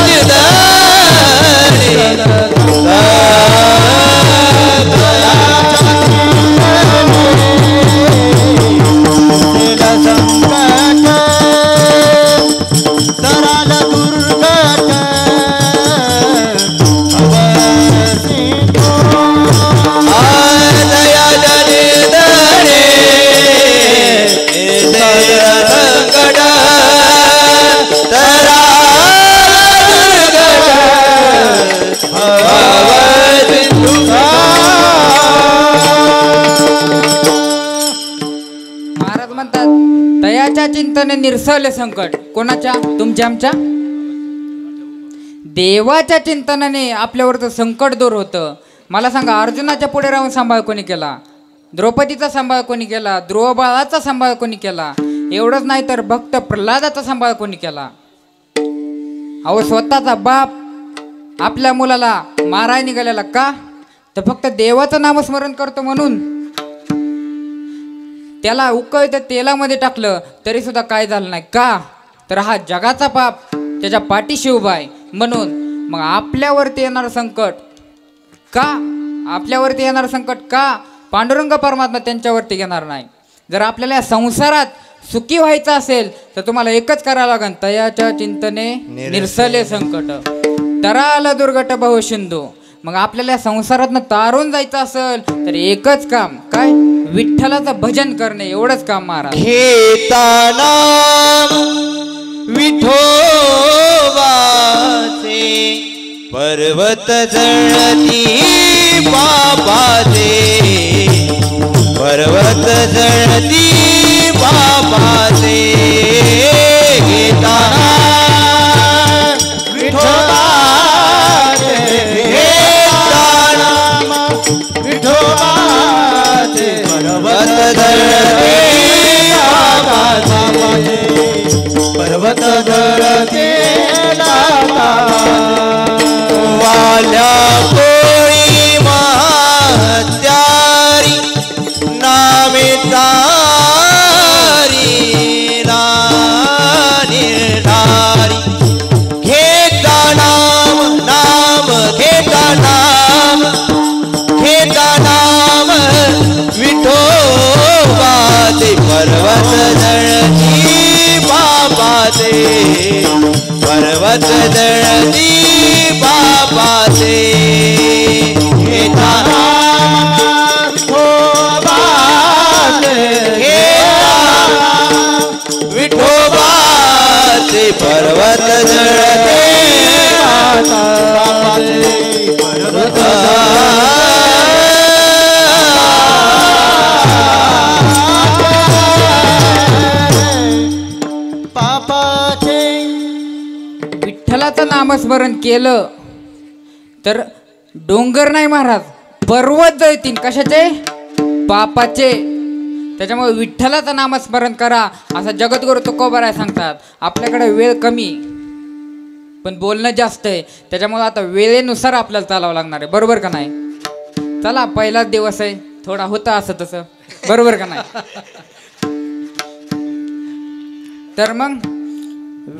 महाराज म्हणतात दयाच्या चिंतने निरसले संकट. कोणाच्या? तुमच्या आमच्या. देवाच्या चिंतनाने आपल्यावरचं संकट दूर होतं. मला सांगा, अर्जुनाच्या पुढे राहून सांभाळ कोणी केला? द्रौपदीचा सांभाळ कोणी केला? ध्रुव बाळाचा सांभाळ कोणी केला? एवढंच नाही तर भक्त प्रल्हादाचा सांभाळ कोणी केला? अहो, स्वतःचा बाप आपल्या मुलाला माराय निघालेला का? तर फक्त देवाचं नामस्मरण करतो म्हणून. त्याला उकळत्या तेलामध्ये टाकलं तरी सुद्धा काय झालं नाही का? तर हा जगाचा पाप त्याच्या पाठीशी उभा आहे म्हणून. मग आपल्यावरती येणारं संकट का? आपल्यावरती येणारं संकट का पांडुरंग परमात्मा त्यांच्यावरती घेणार नाही? जर आपल्याला या संसारात सुखी व्हायचं असेल तर तुम्हाला एकच करावं लागेल, तयाच्या चिंतने निरसले संकट तराल दुर्घट बहु सिंधू. मग आपल्याला या संसारातनं तारून जायचं असेल तर एकच काम, काय? विठ्ठलाचं भजन करणे, एवढंच काम महाराज. घेता नाम विठोबाचे पर्वत जळती बाबाचे पर्वत जळती बाबाचे घेता नाम विठोबाचे घेता नाम विठोबाचे पर्वत जळती बाबाचे पर्वत जळती वाल्या कोळी महात्यारी नामे तारी निर्धारी घेता नाम नाम घेता नाम घेता नाम विठोबाचे पर्वत जळती बाबाचे पर्वत जळती बाबाचे घेता नाम विठोबाचे घेता विठोबाचे पर्वत जळते बाबाचे पर्वत विठ्ठलाचं नामस्मरण केलं तर डोंगर नाही महाराज, पर्वत जळतील. कशाचे? पापाचे. त्याच्यामुळे विठ्ठलाचं नामस्मरण करा असं जगद्गुरु तुकोबाराय सांगतात. आपल्याकडे वेळ कमी पण बोलणं जास्त आहे, त्याच्यामुळे आता वेळेनुसार आपल्याला चालावं लागणार आहे. बरोबर का नाही? चला, पहिलाच दिवस आहे, थोडा होता असं तसं. बरोबर का नाही? तर मग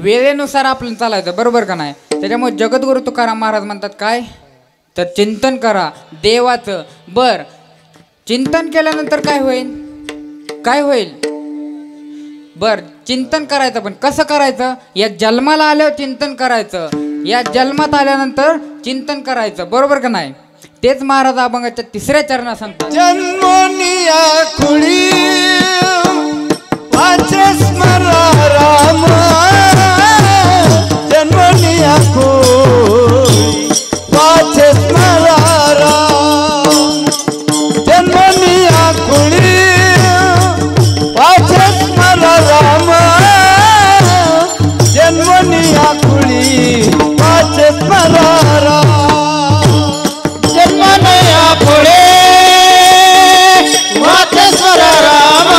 वेळेनुसार आपल्याला चालायचं. बरोबर का नाही? त्याच्यामुळे जगद्गुरु तुकाराम महाराज म्हणतात काय? तर चिंतन करा देवाचं. बर, चिंतन केल्यानंतर काय होईल? काय होईल? बर, चिंतन करायचं, पण कसं करायचं? या जन्माला आल्यावर चिंतन करायचं, या जन्मात आल्यानंतर चिंतन करायचं. बरोबर का नाही? तेच महाराज अभंगाच्या 3ऱ्या चरणात सांगतात. जन्मोनिया खुळी वाचे स्मरा राम जन्मोनिया खुळी वाचे स्मरा राम जन्मोनिया खुळी वाचे स्मरा राम जन्मोनिया खुळी वाचे स्मरा राम जन्मोनिया खुळी वाचे स्मरा राम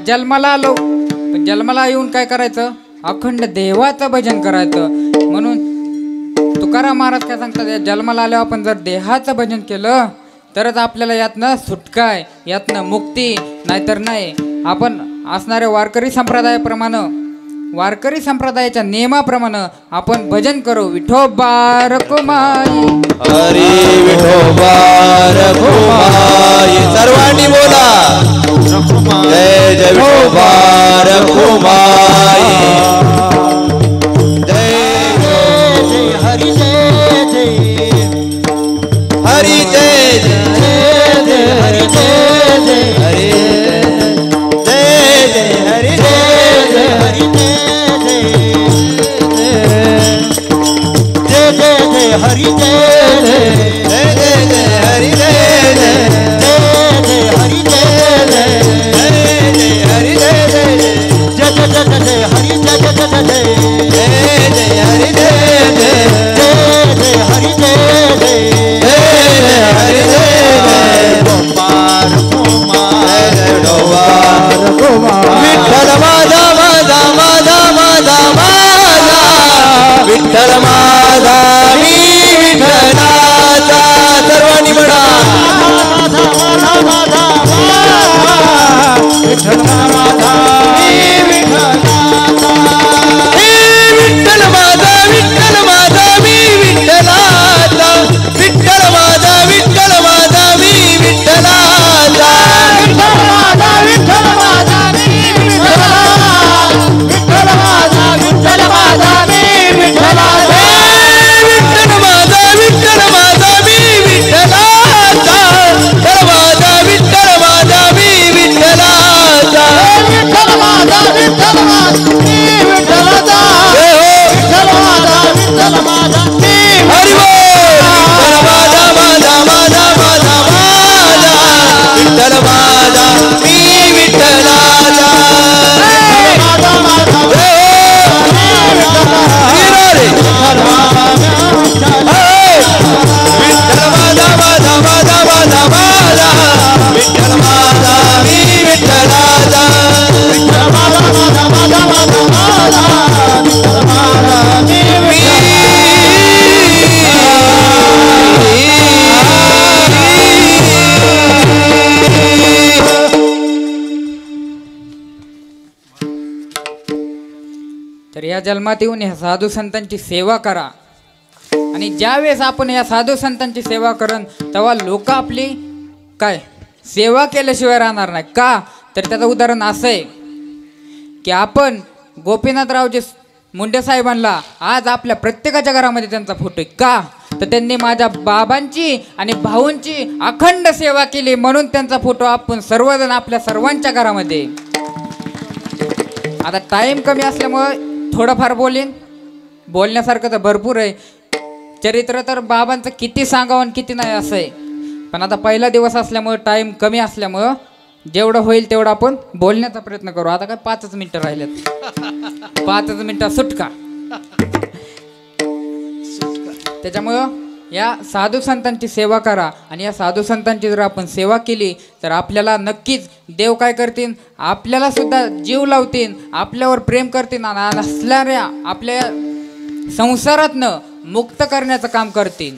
जन्माला आलो पण जन्माला येऊन काय करायचं अखंड देवाचं भजन करायचं. म्हणून तुकाराम महाराज काय सांगतात या जन्माला आल्यावर आपण जर देहाचं भजन केलं तरच आपल्याला यातनं सुटका आहे यातनं मुक्ती नाहीतर नाही. आपण असणाऱ्या वारकरी संप्रदायाच्या नियमाप्रमाणे आपण भजन करू. विठोबा रखुमाई हरी विठोबा रखुमाई सर्वांनी बोला जय जय विठोबा रखुमाई जय जय हरी जय जय हरी जय जय जय हरी जय जय हरी जय जय हरी जय जय हरी जय जय जय जय हरी जय जय जय जय जय हरी जय जय जय हरी जय जय जय हरी जय जय जय जय जय हरी जय जय जय जय जय हरी जय जय जय हरी जय जय जय हरी जय जय कुमार कुमार विठ्ठल माझा माझा माझा माझा माझा विठ्ठल माझा मी विठ्ठलाचा सर्वांनी म्हणा विठ्ठल माझा मी विठ्ठलाचा विठ्ठल माझा मी विठ्ठलाचा विठ्ठल माझा मी विठ्ठलाचा विठ्ठल माझा मी विठ्ठलाचा विठ्ठल माझा मी विठ्ठलाचा विठ्ठल माझा मी विठ्ठलाचा विठ्ठल माझा मी विठ्ठलाचा विठ्ठल माझा मी विठ्ठलाचा विठ्ठल माझा मी हरी बोल माझा माझा माझा माझा माझा विठ्ठल माझा मी विठ्ठलाचा माझा माझा विठ्ठल माझा माझा माझा माझा माझा विठ्ठल माझा मी विठ्ठलाचा तर या जन्मात येऊन ह्या साधू संतांची सेवा करा. आणि ज्यावेळेस आपण या साधू संतांची सेवा करन तेव्हा लोक आपली काय सेवा केल्याशिवाय राहणार नाही. का तर त्याचं उदाहरण असं आहे की आपण गोपीनाथरावजी मुंडे साहेबांना आज आपल्या प्रत्येकाच्या घरामध्ये त्यांचा फोटो आहे. का तर त्यांनी माझ्या बाबांची आणि भाऊंची अखंड सेवा केली म्हणून त्यांचा फोटो आपण सर्वजण आपल्या सर्वांच्या घरामध्ये. आता टाईम कमी असल्यामुळे थोडंफार बोलण्यासारखं तर भरपूर आहे. चरित्र तर बाबांचं किती सांगावं आणि किती नाही असं आहे. पण आता पहिला दिवस असल्यामुळं टाईम कमी असल्यामुळं जेवढं होईल तेवढं आपण बोलण्याचा प्रयत्न करू. आता काय 5 मिनिटं राहिलेत 5 मिनिटं सुटका. त्याच्यामुळं या साधू संतांची सेवा करा. आणि या साधू संतांची जर आपण सेवा केली तर आपल्याला नक्कीच देव काय करतील आपल्याला सुद्धा जीव लावतील आपल्यावर प्रेम करतील आणि असणाऱ्या आपल्या संसारातनं मुक्त करण्याचं काम करतील.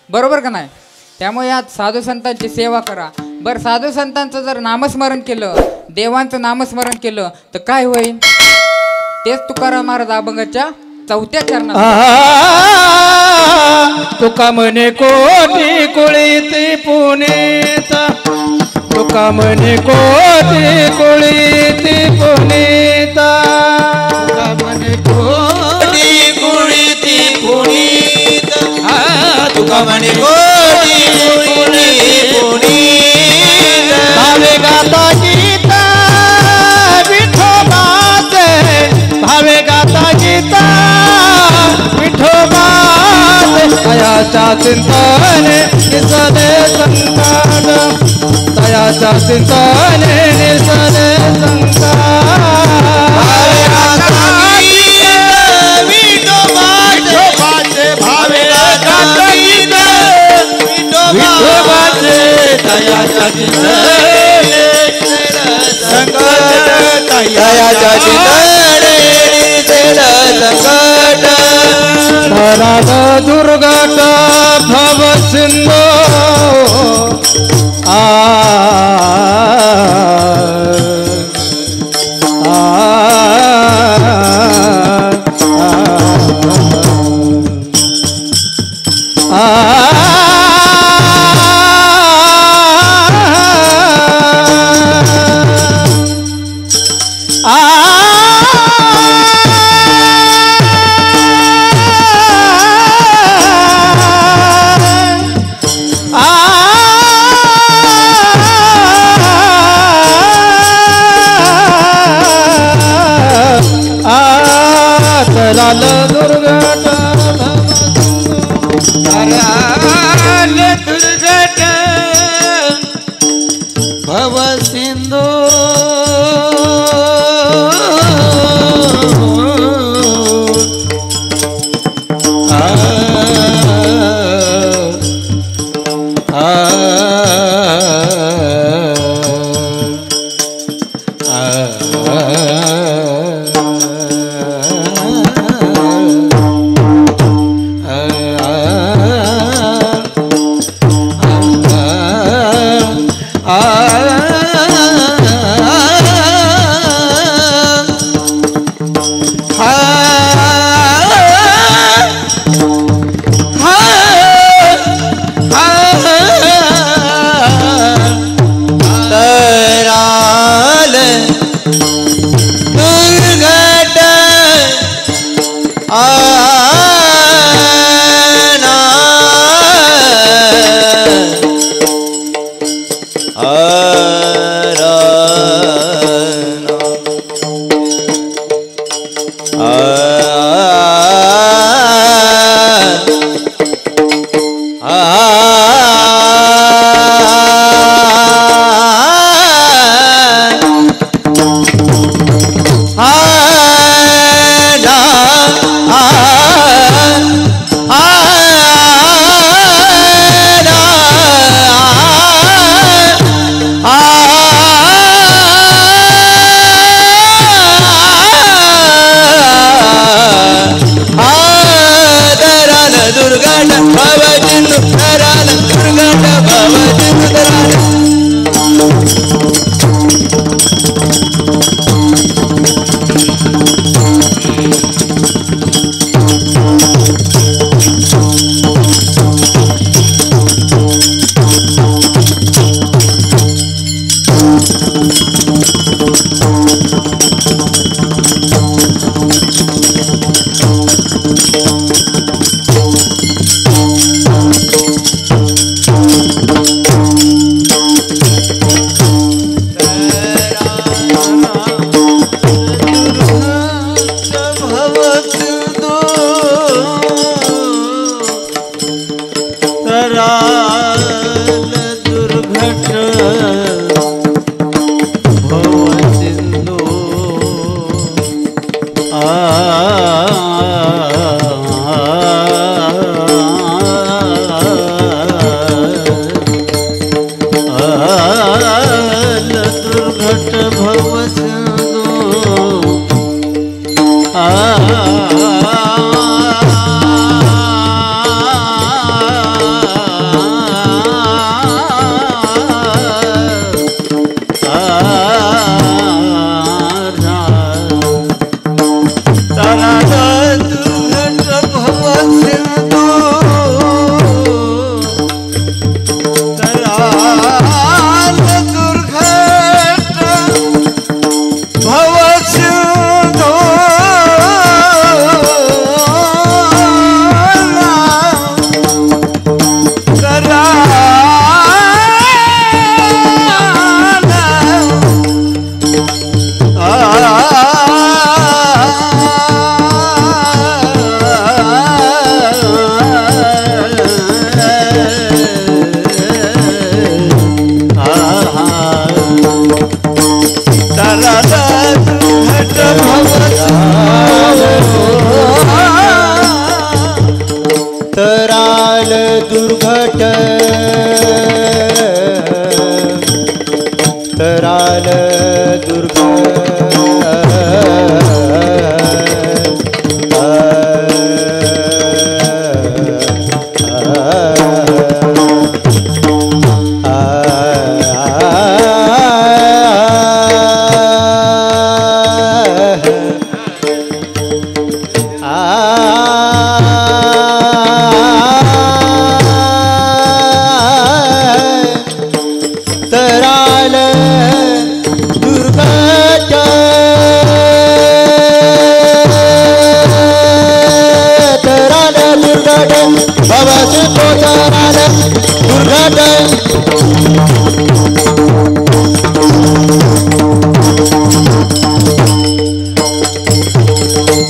बरोबर का नाही. त्यामुळे या साधू संतांची सेवा करा. बरं साधू संतांचं जर नामस्मरण केलं देवांचं नामस्मरण केलं तर काय होईल तेच तुकाराम महाराज अभंगाच्या 4थ्या चरणात तुका म्हणे कोटी कुळीती पुनीत तुका म्हणे कोटी कुळीती पुनीत तुका म्हणे कोटी कुळीती पुनीत तुका म्हणे कोटी कुळीती पुनीत भावे गाता गीता विठोबाचे भावे गाता गीता विठोबाचे तयाच्या चिंतने निसने संतान तयाच्या चिंतने निसने संतान विठोबाचे भावे गाता गीता विठोबाचे तयाच्या चिंतने संतान धराल दुर्गट भव सिंधू आ लाल दुर्गट दुर्गट भव सिंधू तराल दुर्गट तराल दुर्गट भवसि तो तराल दुर्गट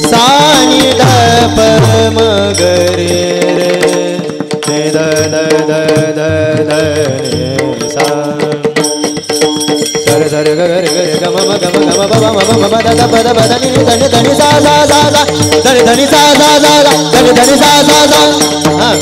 सानी द परम गरे रे द द द द द सा सरे सरे ग रे ग ग म म ग म ग म ब म म म द द ब द ब द नि नि ध नि ध नि सा सा सा सा ध नि ध नि सा सा सा सा ध नि ध नि सा सा सा हां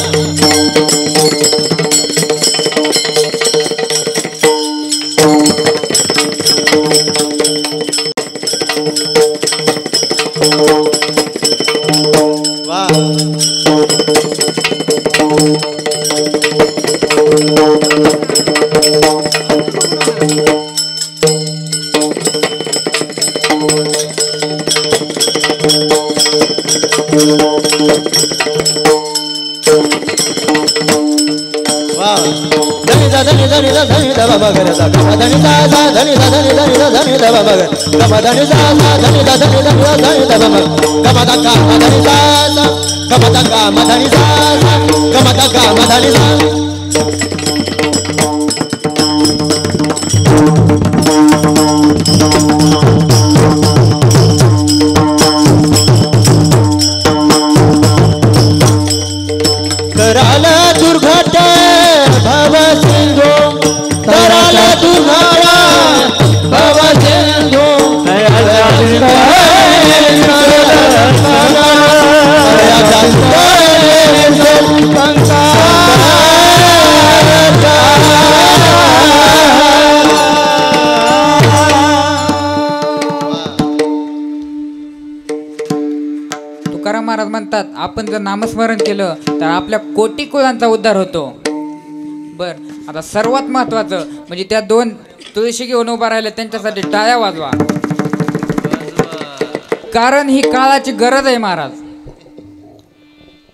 धनि ध धनि धनि ध धनि ध ब ग रे ध ग धनि सा सा धनि ध धनि धनि ध धनि ध ब ग ग म धनि सा सा धनि ध धनि धनि ध धनि ध ब ग ग म ध ग म धनि सा सा ग म ध ग म धनि सा सा ग म ध ग म धनि सा तराल दुर्घट भव सिंधु तराल दुर्घट भव सिंधु तुकाराम महाराज म्हणतात आपण जर नामस्मरण केलं तर आपल्या कोटी कुळांचा उद्धार होतो. बर, आता सर्वात महत्वाचं म्हणजे त्या दोन तुळशी घेऊन उभा राहिल्या त्यांच्यासाठी टाळ्या वाजवा, कारण ही काळाची गरज आहे महाराज,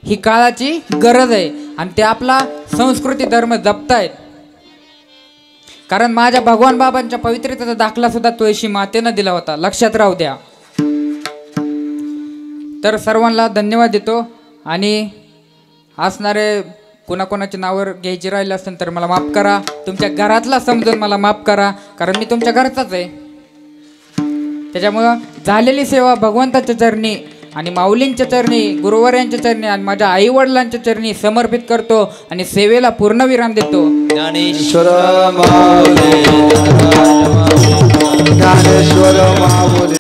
ही काळाची गरज आहे आणि ते आपला संस्कृती धर्म जपतायत. कारण माझ्या भगवान बाबांच्या पवित्रतेचा दाखला सुद्धा तुळशी मातेनं दिला होता, लक्षात राहू द्या. तर सर्वांना धन्यवाद देतो आणि असणारे कोणाकोणाची नावं घ्यायची राहिली असेल तर मला माफ करा, तुमच्या घरातला समजून मला माफ करा, कारण मी तुमच्या घरचाच आहे. त्याच्यामुळं झालेली सेवा भगवंताच्या चरणी आणि माऊलींच्या चरणी, गुरुवर्यांच्या चरणी आणि माझ्या आईवडिलांच्या चरणी समर्पित करतो आणि सेवेला पूर्णविराम देतो. ज्ञानेश्वर माऊली, ज्ञानेश्वर माऊली.